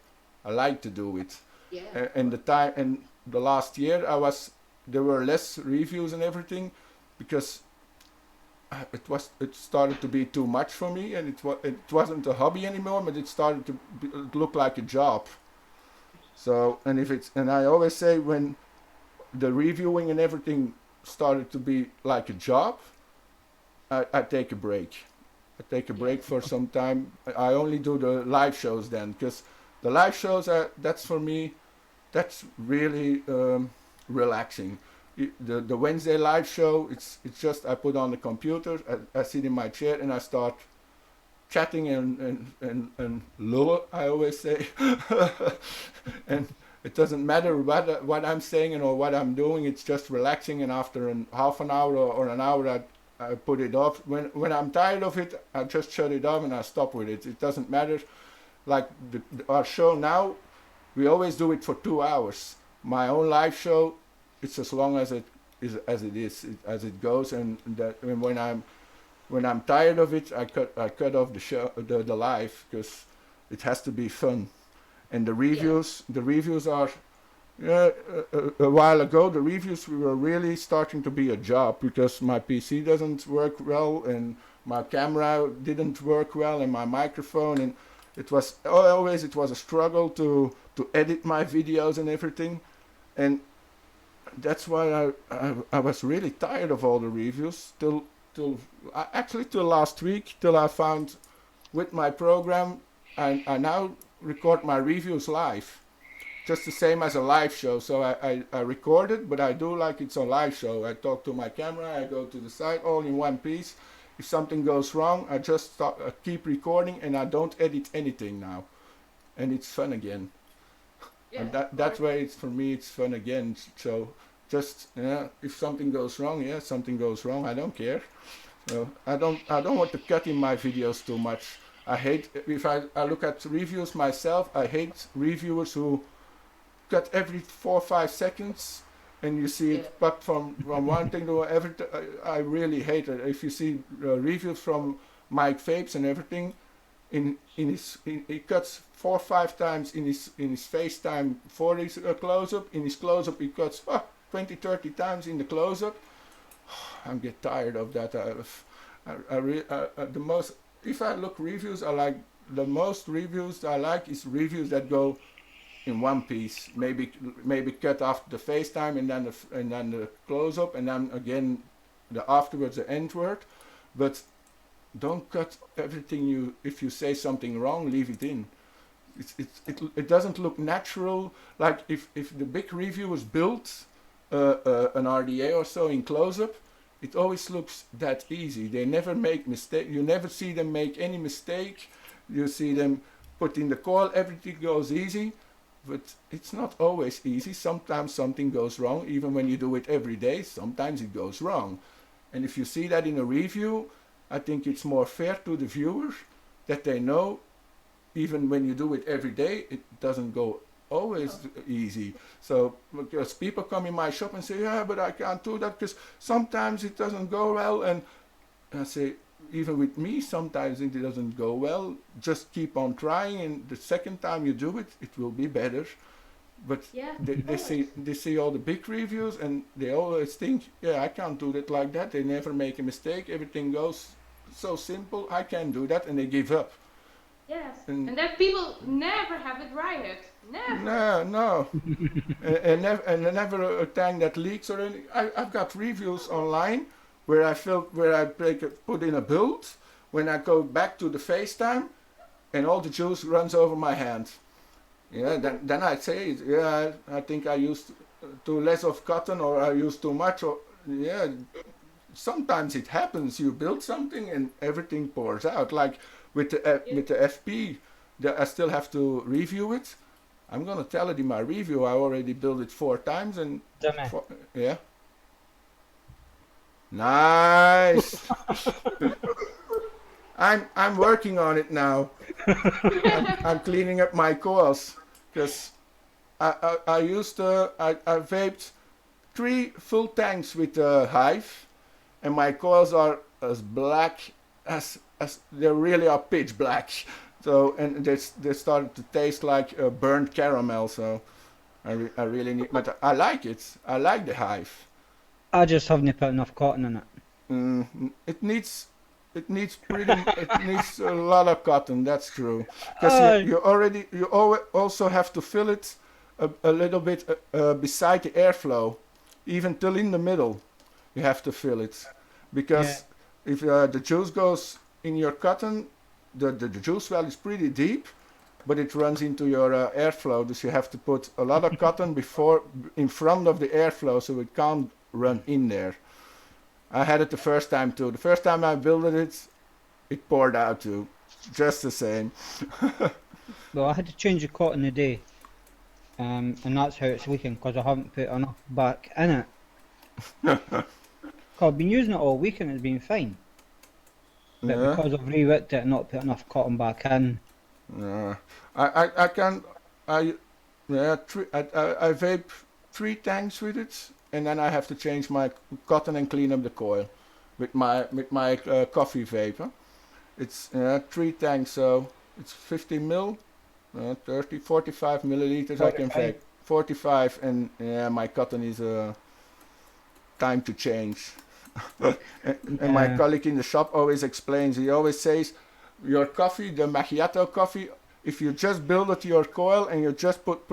like to do it. Yeah. And the last year there were less reviews and everything, because it started to be too much for me, and it wasn't a hobby anymore, but it started to look like a job. So, and I always say, when the reviewing and everything started to be like a job, I take a break. I take a break for some time. I only do the live shows then, because the live shows that's for me, that's really relaxing. The Wednesday live show, it's just I put on the computer, I sit in my chair and I start chatting and lull, I always say. And it doesn't matter what I'm saying or what I'm doing, it's just relaxing, and after half an hour or an hour I put it off. When I'm tired of it, I just shut it off and I stop with it. It doesn't matter. Like our show now, we always do it for 2 hours. My own live show, it's as long as it goes, and when I'm tired of it, I cut off the show, the live, because it has to be fun. And the reviews are a while ago. The reviews were really starting to be a job, because my PC doesn't work well, and my camera didn't work well, and my microphone, and it was a struggle to edit my videos and everything, and that's why I was really tired of all the reviews till last week, till I found with my program I now record my reviews live, just the same as a live show. So I record it, but I do like it's a live show. I talk to my camera, I go to the side, all in one piece. If something goes wrong, I just keep recording, and I don't edit anything now, and it's fun again. Yeah, and that's why for me it's fun again. So just if something goes wrong, something goes wrong. I don't care. So I don't want to cut in my videos too much. I hate, if I look at reviews myself, I hate reviewers who cut every 4 or 5 seconds, and you see it pop from one thing to everything. I really hate it. If you see reviews from Mike Vapes and everything, he cuts 4 or 5 times in his FaceTime for his close-up. In his close-up he cuts 20, 30 times in the close-up. I get tired of that. The most, if I look reviews, I like the most reviews I like is reviews that go in one piece. Maybe cut off the FaceTime and then the close-up and then again the afterwards the end word, but don't cut everything. If you say something wrong, leave it in. It doesn't look natural. Like if the big review was built an RDA or so in close-up, it always looks that easy. They never make mistake. You never see them make any mistake. You see them put in the coil, everything goes easy, but it's not always easy. Sometimes something goes wrong. Even when you do it every day, sometimes it goes wrong. And if you see that in a review, I think it's more fair to the viewers that they know even when you do it every day, it doesn't go always easy. So because people come in my shop and say, yeah, but I can't do that because sometimes it doesn't go well. And I say, even with me, sometimes it doesn't go well. Just keep on trying, and the second time you do it, it will be better. But Yeah, they see all the big reviews and they always think, yeah, I can't do that like that. They never make a mistake. Everything goes so simple. I can't do that, and they give up. yes. And that people never have it right. Never. No. and never a tank that leaks or anything. I've got reviews online where I put in a build. When I go back to the FaceTime, and all the juice runs over my hand. Yeah, then I say, yeah, I think I used too less of cotton, or I used too much, or yeah. Sometimes it happens. You build something and everything pours out. Like with the FP, I still have to review it. I'm gonna tell it in my review. I already built it 4 times, and yeah. Nice. I'm working on it now. I'm cleaning up my coils because I vaped 3 full tanks with the Hive, and my coils are as black as they really are pitch black. So, and they started to taste like burnt caramel. So I really need, but I like it. I like the Hive. I just haven't put enough cotton in it. It needs a lot of cotton. That's true. Because you also have to fill it a little bit beside the airflow, even till in the middle. You have to fill it, because if the juice goes in your cotton, the juice well is pretty deep, but it runs into your airflow. So you have to put a lot of cotton in front of the airflow, so it can't run in there. I had it the first time too. The first time I built it, it poured out too, just the same. Well, I had to change the cotton today, and that's how it's leaking, because I haven't put enough back in it. I've been using it all week and it's been fine. But because I've re-wicked it and not put enough cotton back in. Yeah, I vape 3 tanks with it, and then I have to change my cotton and clean up the coil with my coffee vape. It's 3 tanks, so it's 50 mil, 30, 45 milliliters. 45. I can vape 45, and my cotton is time to change. And my colleague in the shop always explains. He always says, your coffee, the macchiato coffee, if you just build it to your coil and you just put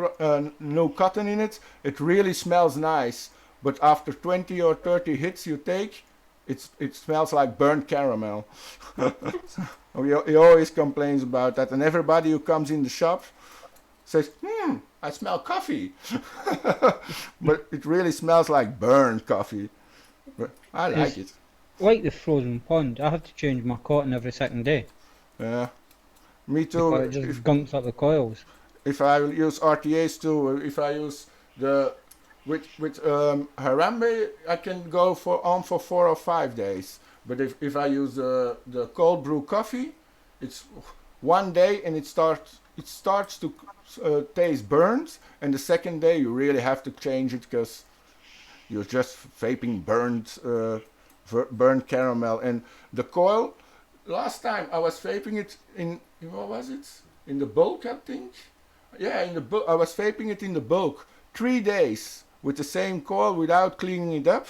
no cotton in it, it really smells nice. But after 20 or 30 hits you take, it smells like burnt caramel. He always complains about that, and everybody who comes in the shop says, I smell coffee. But it really smells like burnt coffee. But I like it. Like the frozen pond, I have to change my cotton every second day. Yeah, me too. Because it just gunks up the coils. If I use RTAs too, if I use with Harambe, I can go for 4 or 5 days. But if I use the cold brew coffee, it's 1 day and it starts to taste burnt, and the second day you really have to change it because you're just vaping burnt caramel. And the coil, last time I was vaping it what was it? In the bulk, I think. Yeah, in the bulk. I was vaping it in the bulk. 3 days with the same coil without cleaning it up,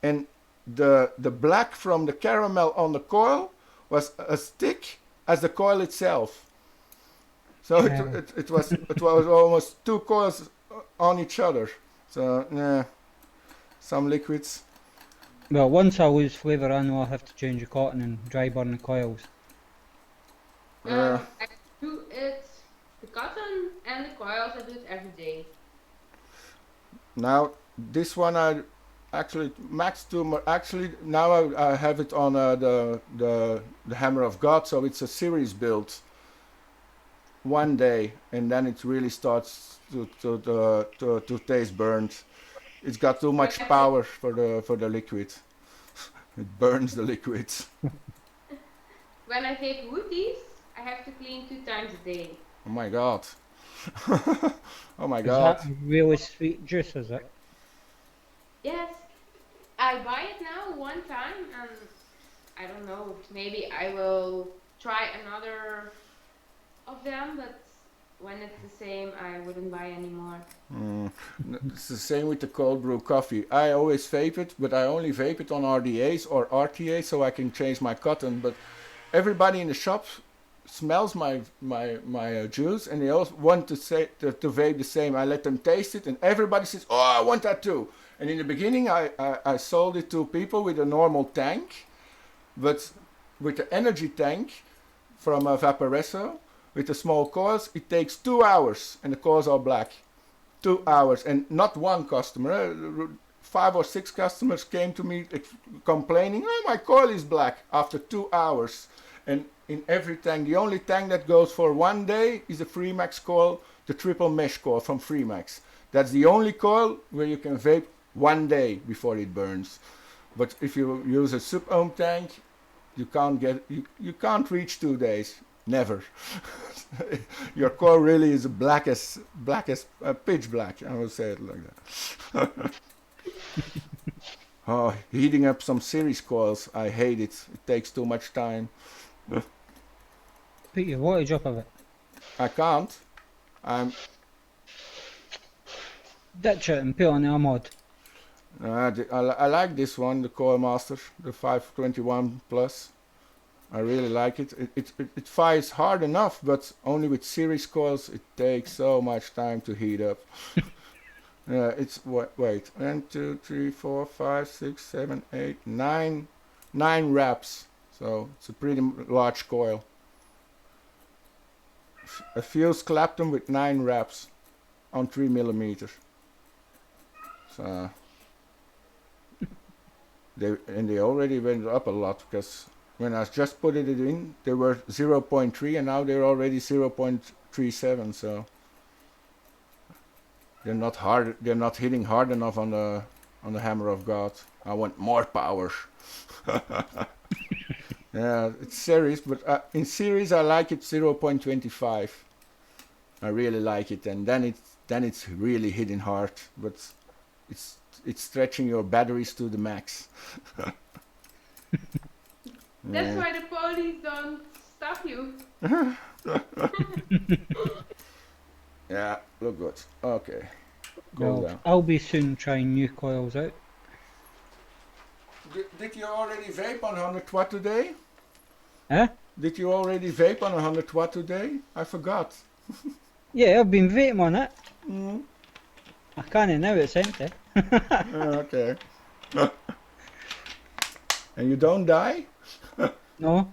and the black from the caramel on the coil was as thick as the coil itself. So it was almost 2 coils on each other. So yeah, some liquids. Well, once I lose flavour, I know I have to change the cotton and dry burn the coils. I do it, the cotton and the coils, I do it every day. Now this one I actually max to actually now I have it on the Hammer of God, so it's a series build. 1 day, and then it really starts to taste burnt. It's got too much power for the liquid. It burns the liquids. When I vape woodies, I have to clean 2 times a day. Oh my god. Oh my Is god. that really sweet juice, is it? Yes, I buy it now 1 time, and I don't know, maybe I will try another of them, but when it's the same, I wouldn't buy anymore. It's the same with the cold brew coffee. I always vape it, but I only vape it on RDAs or RTAs so I can change my cotton. But everybody in the shop smells my juice, and they all want to vape the same. I let them taste it, and everybody says, "Oh, I want that too." And in the beginning, I sold it to people with a normal tank, but with the energy tank from a Vaporesso, with the small coils, it takes 2 hours, and the coils are black. 2 hours, and not one customer. 5 or 6 customers came to me complaining, "Oh, my coil is black," after 2 hours. And in every tank, the only tank that goes for 1 day is the Freemax coil, the triple mesh coil from Freemax. That's the only coil where you can vape 1 day before it burns. But if you use a sub-ohm tank, you can't reach 2 days. Never. Your coil really is black as pitch black. I will say it like that. Oh, heating up some series coils, I hate it. It takes too much time. Put your wattage up of it. I can't. Ditch it and put it on the mod. I like this one, the Coil Master, the 521 Plus. I really like it. It fires hard enough, but only with series coils it takes so much time to heat up. It's wait, 1, 2, 3, 4, 5, 6, 7, 8, 9 wraps. So it's a pretty large coil. A fuse Clapton with 9 wraps on 3mm. So they already went up a lot, because when I just put it in, they were 0.3, and now they're already 0.37. So they're not hard. They're not hitting hard enough on the Hammer of God. I want more power. Yeah, it's series, but in series I like it 0.25. I really like it, and then it's really hitting hard, but it's stretching your batteries to the max. That's why the police don't stop you. Yeah, look good. Okay. Cool Well, down. I'll be soon trying new coils out. Did you already vape on 100 watt today? Huh? Did you already vape on 100 watt today? I forgot. Yeah, I've been vaping on it. Mm. I can't now, it's empty. Okay. And you don't die? No,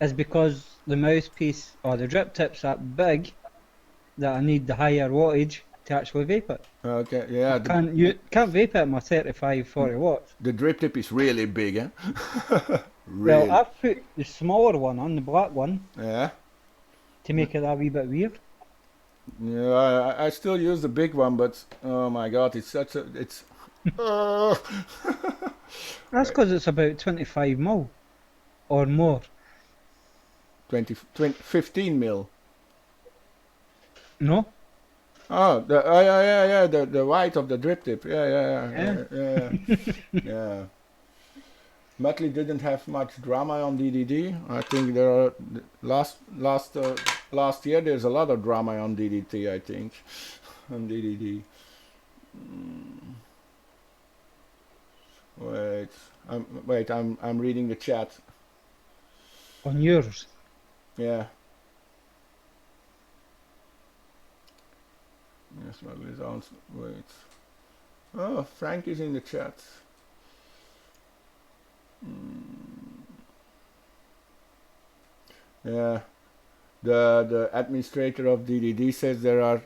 it's because the mouthpiece or the drip tip's that big that I need the higher wattage to actually vape it. Okay, yeah. Can't vape it at my 35, 40 watts. The drip tip is really big, eh? Really. Well, I've put the smaller one on, the black one, Yeah. to make it a wee bit weird. Yeah, I still use the big one, but oh my god, it's such a That's because it's about 25 mil or more. 15 mil. No? Oh, yeah, the white of the drip tip. Yeah. Yeah. Muttley didn't have much drama on DDD. I think there are last year there's a lot of drama on DDT. I think on DDD. I'm reading the chat. On yours. Yeah. Yes, Muttley's on. Wait. Oh, Frank is in the chat. Yeah, the administrator of DDD says there are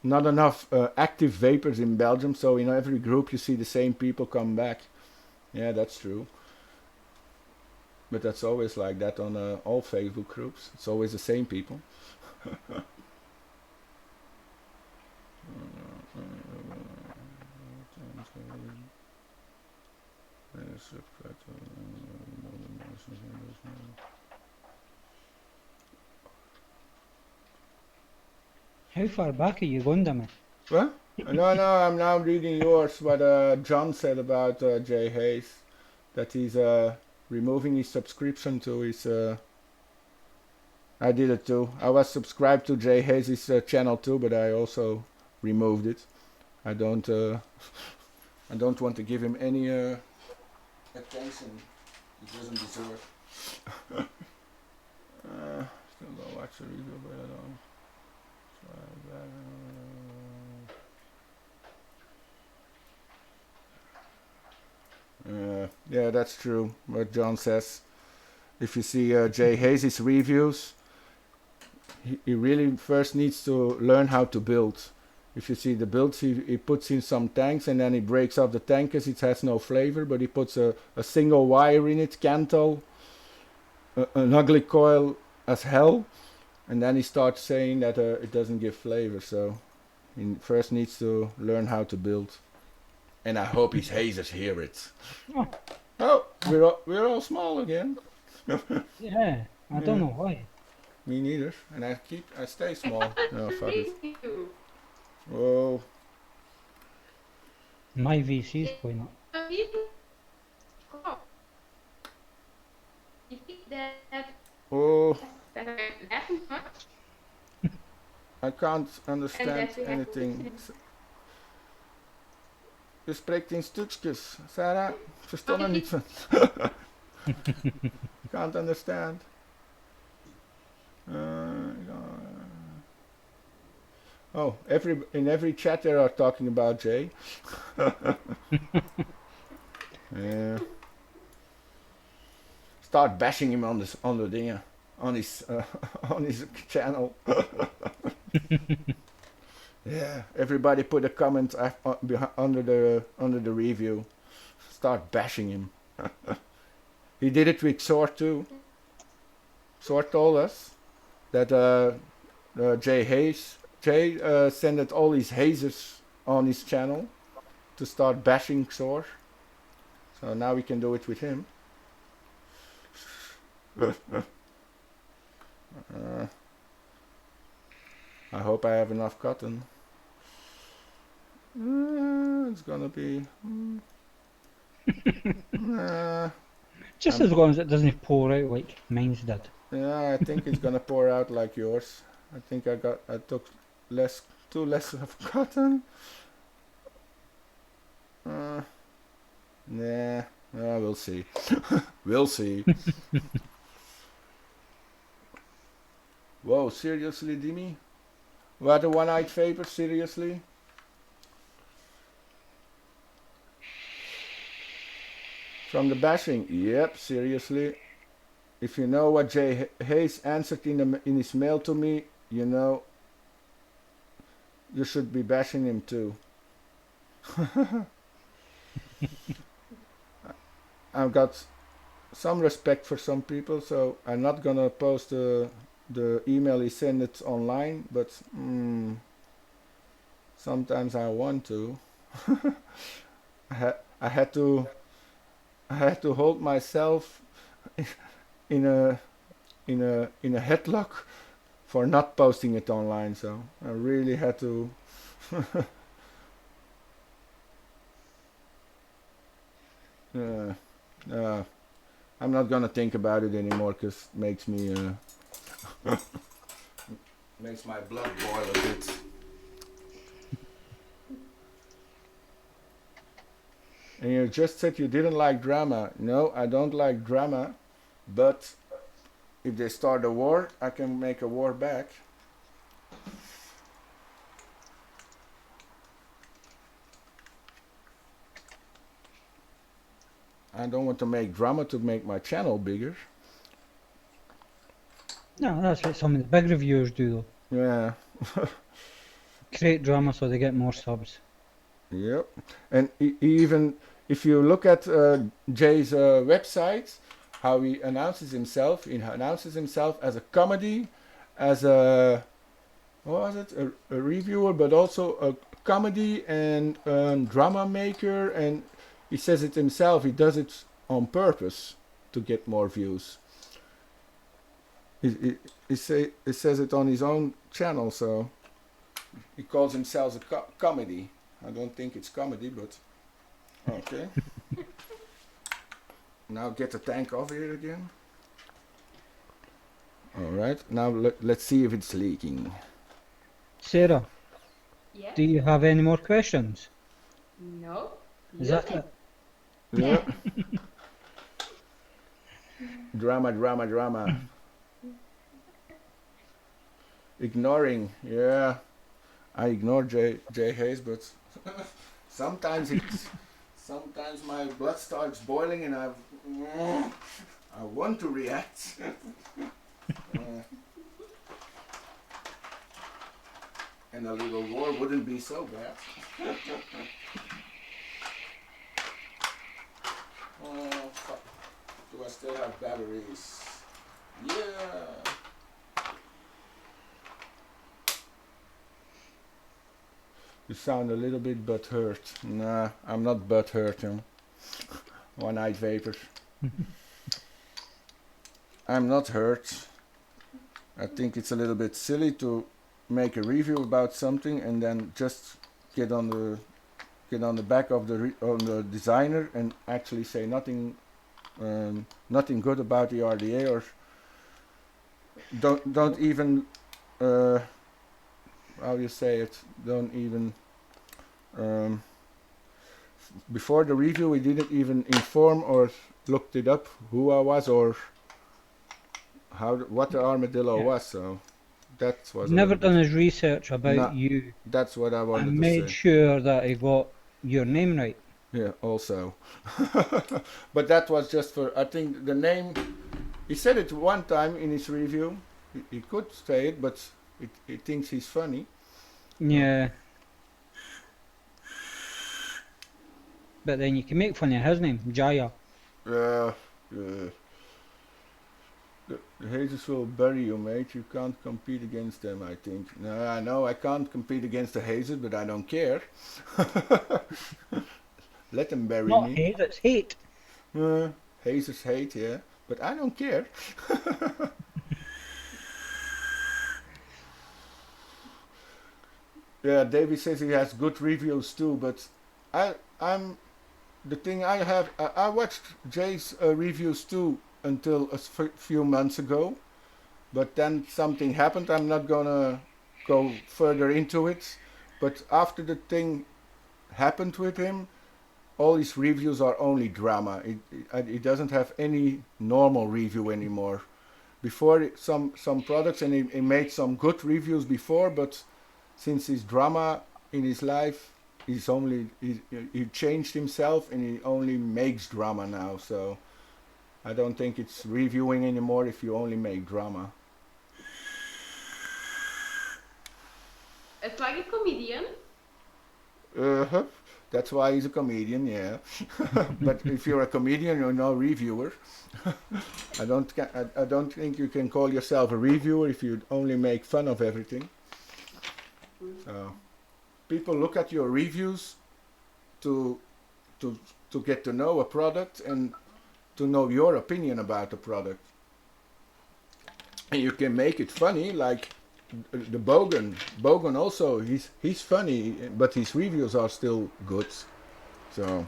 not enough active vapors in Belgium, so in every group you see the same people come back. Yeah, that's true. But that's always like that on all Facebook groups. It's always the same people. How far back are you going, Dimi? What? No, I'm now reading yours, what John said about Jay Hayes. That he's removing his subscription to his... I did it too. I was subscribed to Jay Hayes' channel too, but I also removed it. I don't want to give him any attention he doesn't deserve. Still don't watch the review, but I don't. Yeah, that's true. What John says. If you see Jay Hayes' reviews, he really first needs to learn how to build. If you see the builds, he puts in some tanks and then he breaks off the tank because it has no flavor, but he puts a single wire in it, Cantle, an ugly coil as hell, and then he starts saying that it doesn't give flavor. So he first needs to learn how to build. And I hope his hazers hear it. Oh, we're all small again. Yeah, I don't know why. Me neither. And I stay small. No, fuck it. Whoa. My VC is going up. You think that Oh, that I'm laughing much? I can't understand anything. Je spreekt in stukjes. Sarah, ik versta er niet van. Can't understand. Oh, in every chat they are talking about Jay. Yeah. Start bashing him on the dingen, on his channel. Yeah, everybody put a comment under the review. Start bashing him. He did it with Sword too. Sword told us that Jay sent all his hazers on his channel to start bashing Sword. So now we can do it with him. I hope I have enough cotton. It's gonna be... Just as long as it doesn't pour out like mine's did. Yeah, I think it's gonna pour out like yours. I think I took too less of cotton. Nah, we'll see. We'll see. Whoa, seriously, Dimi? What, a one-eyed vapor? Seriously? From the bashing? Yep, seriously. If you know what Jay Hayes answered in his mail to me, you know you should be bashing him too. I've got some respect for some people, so I'm not gonna post the email he sent it online, but sometimes I want to. I had to hold myself in a headlock for not posting it online, so I really had to. I'm not gonna think about it anymore because it makes me makes my blood boil a bit. And you just said you didn't like drama. No, I don't like drama, but if they start a war, I can make a war back. I don't want to make drama to make my channel bigger. No, that's what some of the big reviewers do though. Yeah. Create drama so they get more subs. Yep. And even if you look at Jay's website, how he announces himself as a comedy, as a what was it, a reviewer, but also a comedy and drama maker, and he says it himself. He does it on purpose to get more views. He says it on his own channel, so he calls himself a comedy. I don't think it's comedy, but okay. Now get the tank off here again. Alright, now let's see if it's leaking. Sarah, Yes? do you have any more questions? No? Is that it? Yeah. Drama. Ignoring, yeah. I ignore Jay Hayes, but sometimes my blood starts boiling and I want to react. And a little war wouldn't be so bad. Oh, fuck. Do I still have batteries? Yeah. You sound a little bit butthurt. Nah, I'm not butthurt, you know. One-eyed vapor. I'm not hurt. I think it's a little bit silly to make a review about something and then just get on the back of the designer and actually say nothing good about the RDA, or don't even how you say it, don't even before the review we didn't even inform or looked it up who I was or what the armadillo was, so that was Never done his research about you. That's what I wanted and to say. made sure that he got your name right. Yeah, also. But that was just for, I think the name, he said it one time in his review. He could say it, but he thinks he's funny. Yeah. But then you can make fun of his name, Jaya. The Hazes will bury you, mate. You can't compete against them, I think. No, I know I can't compete against the Hazes, but I don't care. Let them bury Not me. hate, it's hate. Hazes hate, yeah. But I don't care. Yeah, David says he has good reviews too, but I'm the thing I watched Jay's reviews too until a few months ago, but then something happened. I'm not gonna go further into it, but after the thing happened with him, all his reviews are only drama. It doesn't have any normal review anymore. Before some products, and he made some good reviews before, but since his drama in his life, he changed himself and he only makes drama now. So I don't think it's reviewing anymore if you only make drama. It's like a comedian. That's why he's a comedian, yeah. But if you're a comedian, you're no reviewer. I don't think you can call yourself a reviewer if you only make fun of everything. So people look at your reviews to get to know a product and to know your opinion about the product. And you can make it funny, like the Bogan. Bogan also, he's funny, but his reviews are still good. So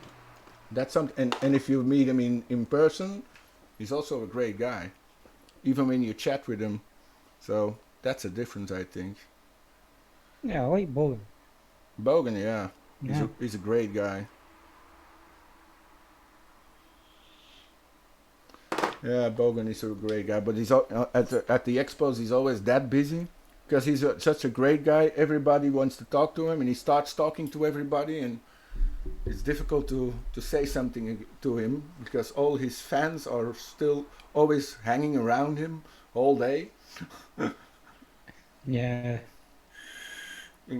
That's something. And if you meet him in person, he's also a great guy, even when you chat with him. So that's a difference, I think. Yeah, I like Bogan. Bogan, yeah, Yeah. he's a great guy. Yeah, Bogan is a great guy, but he's at the expos. He's always that busy because he's such a great guy. Everybody wants to talk to him, and he starts talking to everybody, and it's difficult to say something to him because all his fans are still always hanging around him all day. Yeah.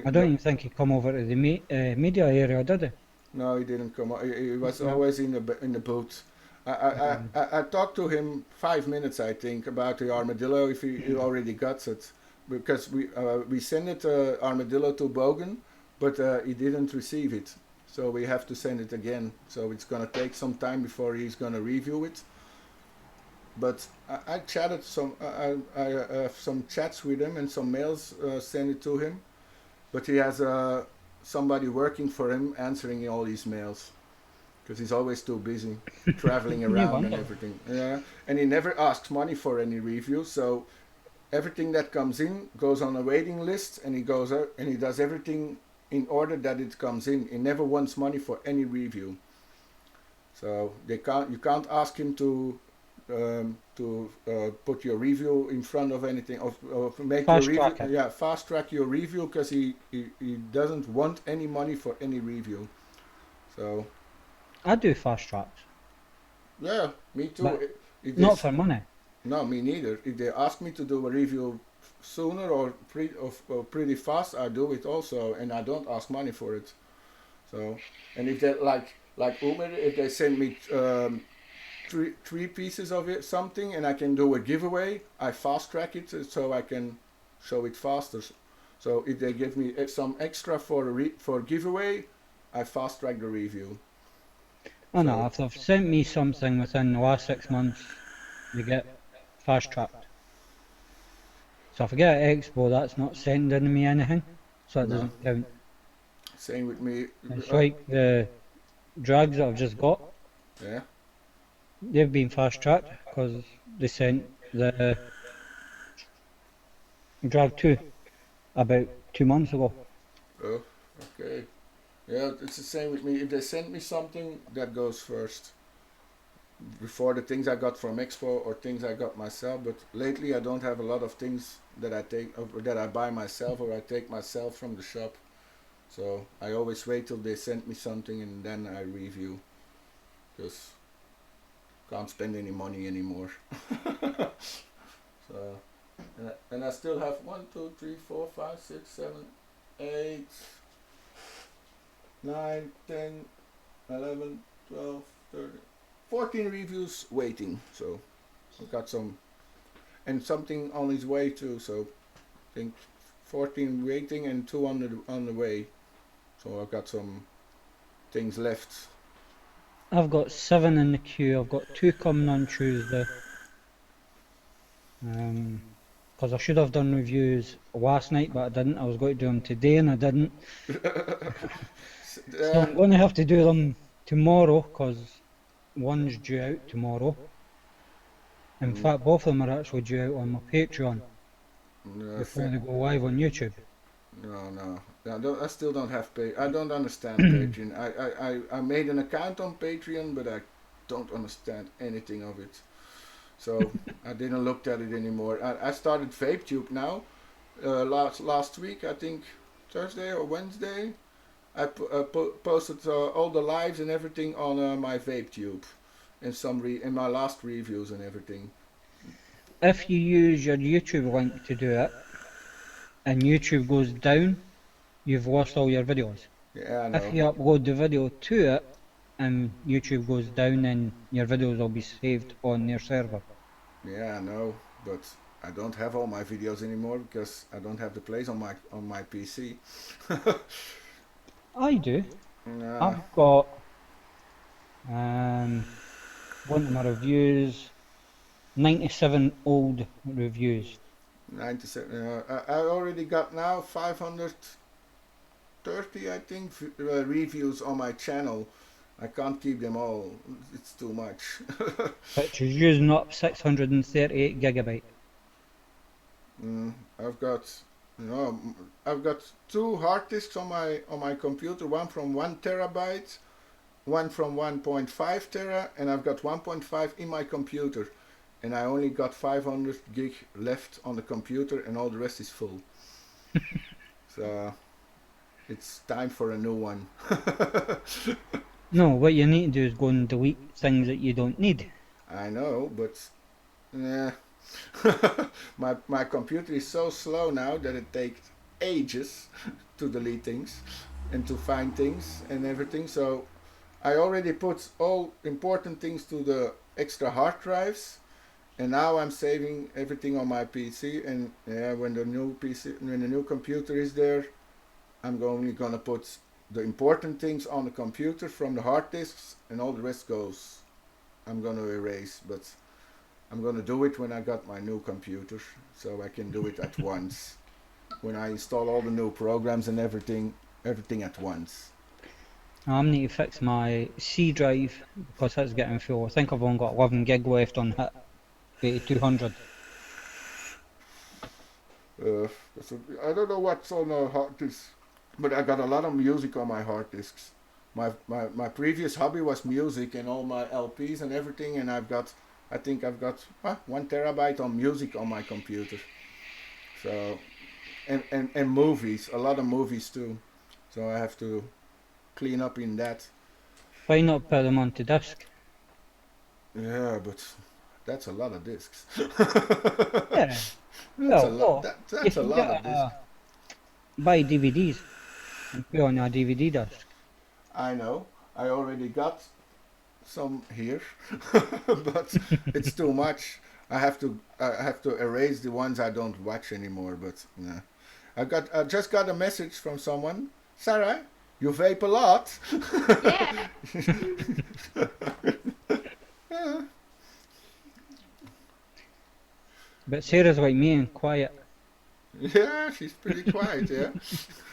I don't even think he come over to the media area, did he? No, he didn't come. He was No. always in the booth. I talked to him 5 minutes, I think, about the armadillo if he already got it, because we sent it armadillo to Bogan, but he didn't receive it, so we have to send it again. So it's gonna take some time before he's gonna review it. But I chatted I have some chats with him and some mails sent it to him, but he has somebody working for him answering all these mails because he's always too busy traveling You around and wonder. everything. Yeah, and he never asks money for any review, so everything that comes in goes on a waiting list, and he goes out and he does everything in order that it comes in. He never wants money for any review, so you can't ask him to put your review in front of anything or make your Fast review. track it. Yeah, fast track your review because he doesn't want any money for any review. So I do fast tracks, yeah, me too. but If not for money. no, me neither. If they ask me to do a review sooner or pretty fast, I do it also, and I don't ask money for it. So, and if they like Umer, if they send me three pieces of it something, and I can do a giveaway, I fast track it so I can show it faster. So if they give me some extra for giveaway, I fast track the review. I know, So if they've sent me something within the last 6 months, they get fast tracked. So if I get an expo, that's not sending me anything, so it no, doesn't count. same with me. It's like the drags that I've just got, Yeah. they've been fast tracked because they sent the drag 2 about 2 months ago. Oh, okay. Yeah, it's the same with me. If they send me something, that goes first. Before the things I got from Expo or things I got myself. But lately I don't have a lot of things that I take or that I buy myself or I take myself from the shop. So I always wait till they send me something and then I review. Because can't spend any money anymore. So and I still have 1, 2, 3, 4, 5, 6, 7, 8, 9, 10, 11, 12, 13, 14 reviews waiting. So I've got some, and something on its way too. So I think 14 waiting and 2 on the way. So I've got some things left. I've got 7 in the queue. I've got 2 coming on Tuesday. Because I should have done reviews last night, but I didn't. I was going to do them today, and I didn't. So I'm going to have to do them tomorrow, because one's due out tomorrow. In fact, both of them are actually due out on my Patreon before they go live on YouTube. No. I still don't have I don't understand Patreon. I made an account on Patreon, but I don't understand anything of it. So I didn't look at it anymore. I started VapeTube now. Last week, I think Thursday or Wednesday, I posted all the lives and everything on my VapeTube, and and my last reviews and everything. If you use your YouTube link to do it, and YouTube goes down, you've lost all your videos. Yeah, I If know. you upload the video to it, and YouTube goes down, then your videos will be saved on their server. Yeah, I know, but I don't have all my videos anymore because I don't have the place on my PC. I do. Nah. I've got one of my reviews, 97 old reviews. 97. I already got now 530, I think, reviews on my channel, I can't keep them all. It's too much. Which is using up 638 gigabyte. I've got, you know, I've got two hard disks on my computer. One from 1 terabyte, one from 1.5 tera, and I've got 1.5 in my computer. And I only got 500 gig left on the computer, and all the rest is full. So it's time for a new one. No, what you need to do is go and delete things that you don't need. I know, but my computer is so slow now that it takes ages to delete things and to find things and everything. So I already put all important things to the extra hard drives, and now I'm saving everything on my PC. And when the new computer is there, I'm only gonna put the important things on the computer from the hard disks, and all the rest goes. I'm gonna erase, but I'm gonna do it when I got my new computer, so I can do it at once. When I install all the new programs and everything at once. I need to fix my C drive because that's getting full. I think I've only got 11 gig left on that 8200. I don't know what's on the hard disk, but I got a lot of music on my hard disks. My previous hobby was music and all my LPs and everything, and I think I've got 1 terabyte on music on my computer. So, and movies, a lot of movies too. So I have to clean up in that. Why not put them onto disk? Yeah, but that's a lot of discs. Yeah. That's a lot. That's a lot of discs. Buy DVDs and put on your DVD disc. I know. I already got some here, but it's too much. I have to erase the ones I don't watch anymore. But nah. I just got a message from someone. Sarah, you vape a lot. Yeah. But Sarah's like me and quiet. Yeah, she's pretty quiet. Yeah.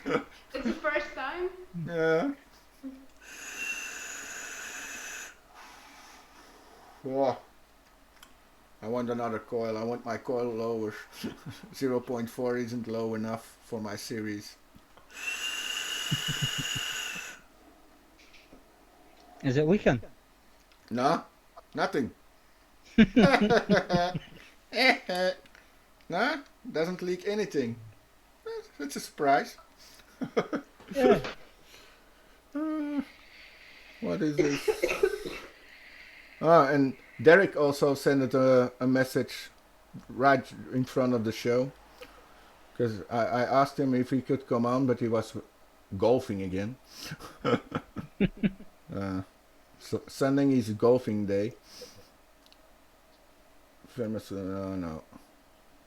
It's the first time. Yeah. Oh, I want another coil. I want my coil lower. 0.4 isn't low enough for my series. Is it leaking? No, nothing. No, doesn't leak anything. It's a surprise. Yeah. What is this? And Derek also sent a message right in front of the show, because I asked him if he could come on, but he was golfing again. So Sunday is golfing day. Famous, no.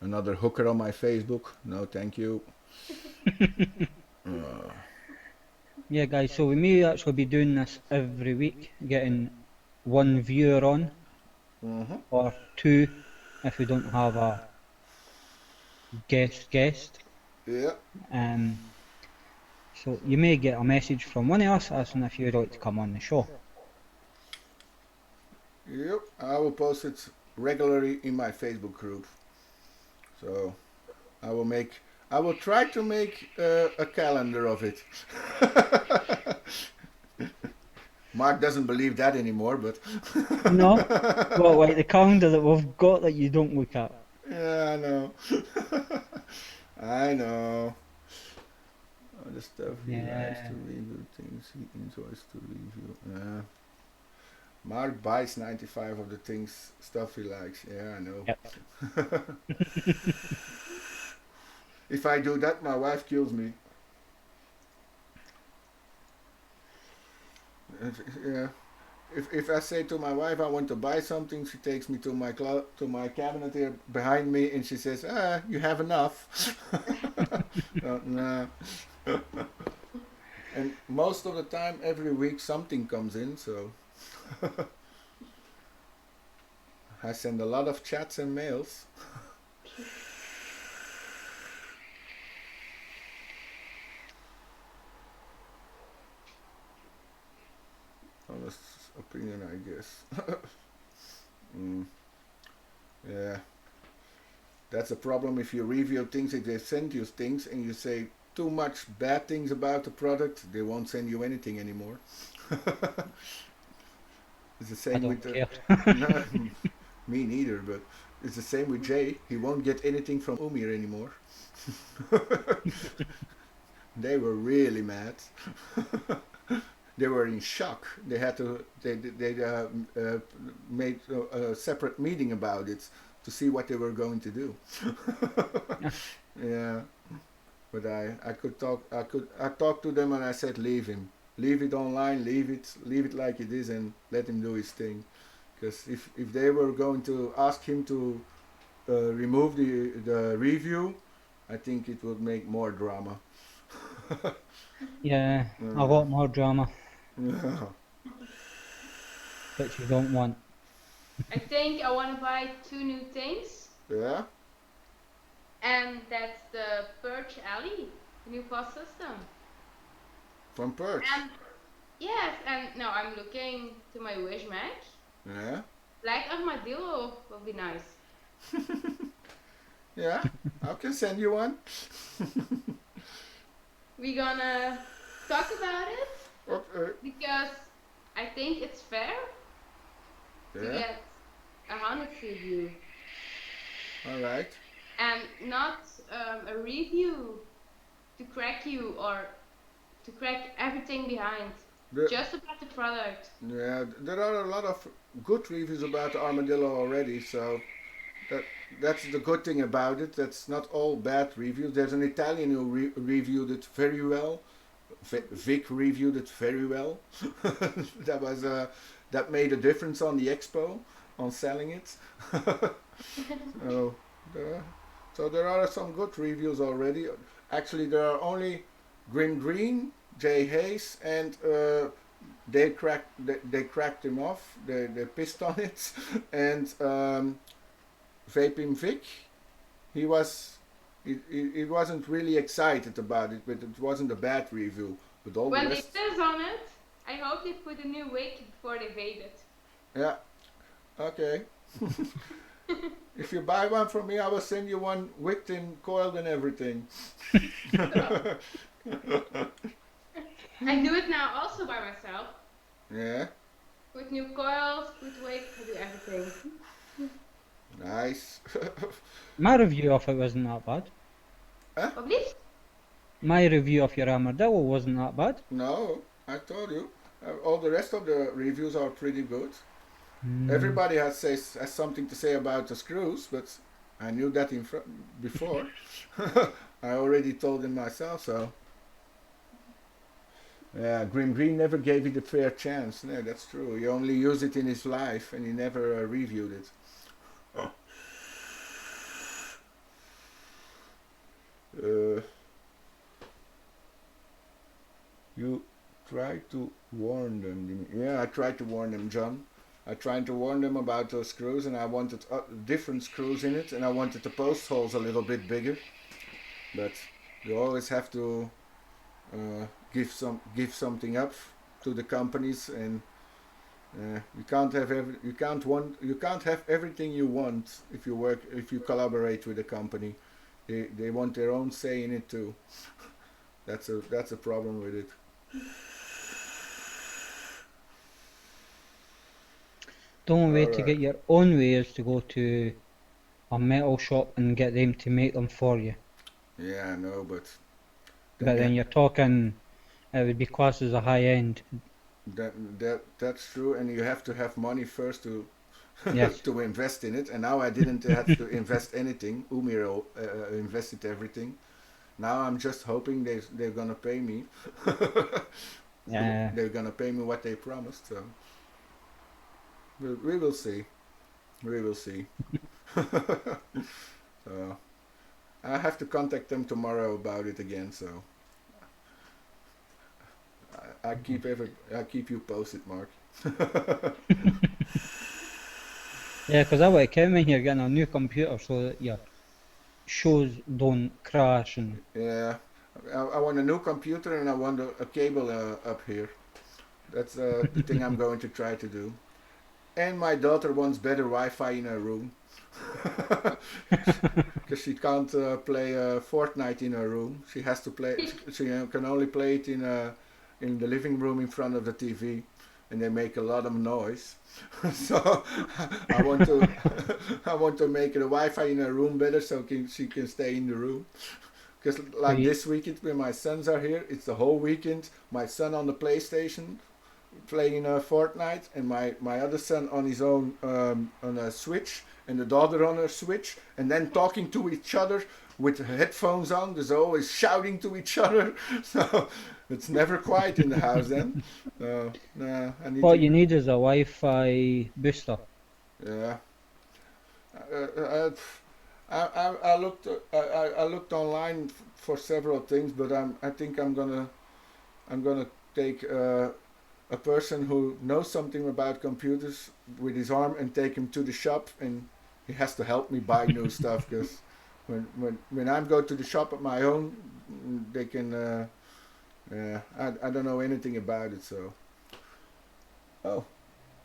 Another hooker on my Facebook. No, thank you. Yeah, guys, so we may actually be doing this every week, getting one viewer on, or two if we don't have a guest. Yeah. So you may get a message from one of us asking if you'd like to come on the show. Yep, I will post it regularly in my Facebook group. So I will try to make a calendar of it. Mark doesn't believe that anymore, but No? Well, like the calendar that we've got that you don't look at. yeah, I know. I know. Other stuff he likes to review, things he enjoys to review. Yeah. Mark buys 95 of the stuff he likes. Yeah, I know. Yep. If I do that, my wife kills me. Yeah. If I say to my wife I want to buy something, she takes me to my cabinet here behind me, and she says, you have enough. Nah. And most of the time, every week, something comes in, so I send a lot of chats and mails. honest opinion, I guess. Yeah, that's a problem if you review things. If they send you things and you say too much bad things about the product, they won't send you anything anymore. It's the I same don't with care. no, me neither, but it's the same with Jay. He won't get anything from Umir anymore. They were really mad. They were in shock. They had to. They made a separate meeting about it to see what they were going to do. Yeah, but I could talk. I talked to them and I said, leave him. Leave it online. Leave it like it is, and let him do his thing. Because if they were going to ask him to remove the review, I think it would make more drama. Yeah, a lot more drama, Yeah. which you don't want. I think I want to buy 2 new things, Yeah. and that's the Perch Alley, the new POS system. From Perch. And yes, and now I'm looking to my wish match. Yeah. Black Armadillo will be nice. Yeah. I can send you one. We're gonna talk about it Okay. because I think it's fair to Yeah. get a honest review All right. and not a review to crack you or to crack everything behind. The- Just about the product. Yeah, there are a lot of good reviews about the armadillo already, so that's the good thing about it. That's not all bad reviews. There's an Italian who reviewed it very well. Vic reviewed it very well. That was that made a difference on the expo, on selling it. So, so there are some good reviews already. Actually, there are only Green, Jay Hayes, and they cracked him off. They pissed on it, and Vaping Vic, he wasn't really excited about it, but it wasn't a bad review. But all When the they rest, piss on it, I hope they put a new wick before they vape it. yeah, okay. If you buy one from me, I will send you one wicked and coiled and everything. I do it now also by myself. Yeah, With new coils, with wick, I do everything. nice. My review of it wasn't that bad. What please? My review of your armadillo wasn't that bad. No, I told you. All the rest of the reviews are pretty good. Mm. Everybody has something to say about the screws, but I knew that before. I already told him myself, so. Yeah, Green never gave it a fair chance. No, that's true. He only used it in his life, and he never reviewed it. You tried to warn them. Yeah, I tried to warn them, John. I tried to warn them about those screws, and I wanted different screws in it, and I wanted the post holes a little bit bigger. But you always have to give something up to the companies, and you can't have everything you want if you collaborate with a company. They want their own say in it too. That's a problem with it. The only way to Alright. get your own way is to go to a metal shop and get them to make them for you. Yeah, I know, but Then you're talking, it would be classed as a high end. that's true, and you have to have money first to Yes. to invest in it. And now I didn't have to invest anything. Umir invested everything. Now I'm just hoping they're gonna pay me. Yeah. They're gonna pay me what they promised. So we will see. We will see. So I have to contact them tomorrow about it again. So I keep you posted, Mark. Yeah, because I want to come in here getting a new computer so that your shows don't crash and Yeah, I want a new computer and I want a cable up here. That's the thing I'm going to try to do. And my daughter wants better Wi-Fi in her room. Because she can't play Fortnite in her room. She has to play. She can only play it in the living room in front of the TV, and they make a lot of noise. So I want to I want to make the Wi-Fi in her room better so she can stay in the room. Because like this weekend when my sons are here, it's the whole weekend. My son on the PlayStation playing Fortnite, and my other son on his own on a Switch, and the daughter on her Switch, and then talking to each other with headphones on. There's always shouting to each other, so it's never quiet in the house then. Nah, I need What you need is a Wi-Fi booster. Yeah. I looked online for several things, but I think I'm gonna take a person who knows something about computers with his arm and take him to the shop, and he has to help me buy new stuff, because when I go to the shop at my own, they can I don't know anything about it. So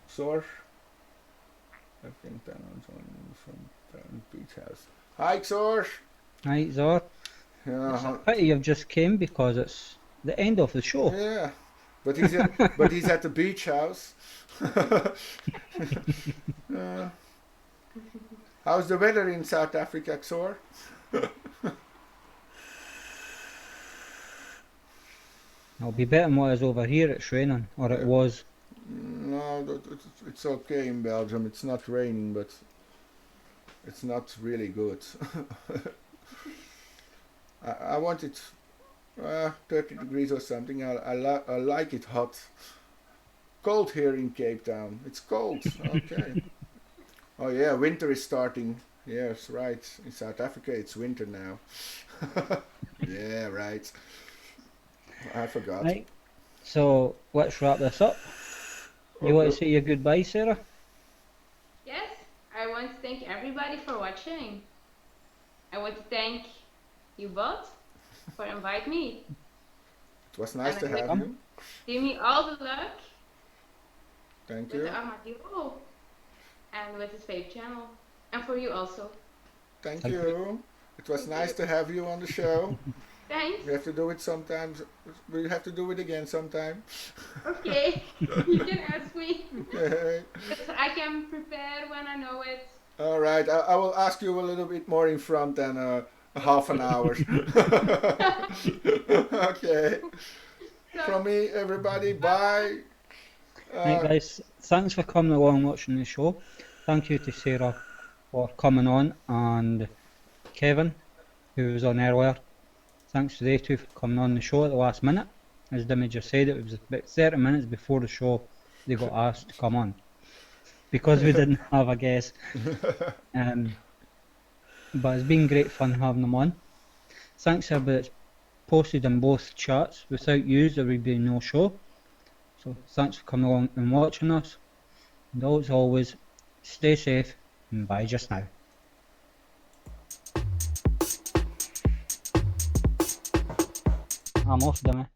Sor, I think that one's from Beach House. Hi Xor. Right, Zor. Yeah, It's a pity you've just came because it's the end of the show. yeah, but he's at the beach house. How's the weather in South Africa, Xor? It'll be better than what is over here. It's raining, or it was. No, it's okay in Belgium. It's not raining, but it's not really good. I want it 30 degrees or something. I like it hot. Cold here in Cape Town. It's cold. Okay. Oh yeah, winter is starting. Yes, right. In South Africa it's winter now. Yeah, right. I forgot. Right. So let's wrap this up. You want to say your goodbye, Sarah? Yes, I want to thank everybody for watching. I want to thank you both for inviting me. It was nice to have you. Give me all the luck Thank with you. the Armadillo and with his vape channel. And for you also. Thank you. It was nice to have you on the show. Thanks. We have to do it sometimes. We have to do it again sometime. Okay, you can ask me. Okay. So I can prepare when I know it. All right. I will ask you a little bit more in front than a half an hour. Okay. So, From me, everybody, bye. Right, guys. Thanks for coming along watching the show. Thank you to Sarah for coming on, and Kevin, who was on earlier. Thanks to they two for coming on the show at the last minute. As Dimi just said, it was about 30 minutes before the show they got asked to come on, because we didn't have a guest. But it's been great fun having them on. Thanks to everybody that's posted in both chats. Without you, there would be no show. So thanks for coming along and watching us. And as always, stay safe and bye just now. I'm off, Dimi.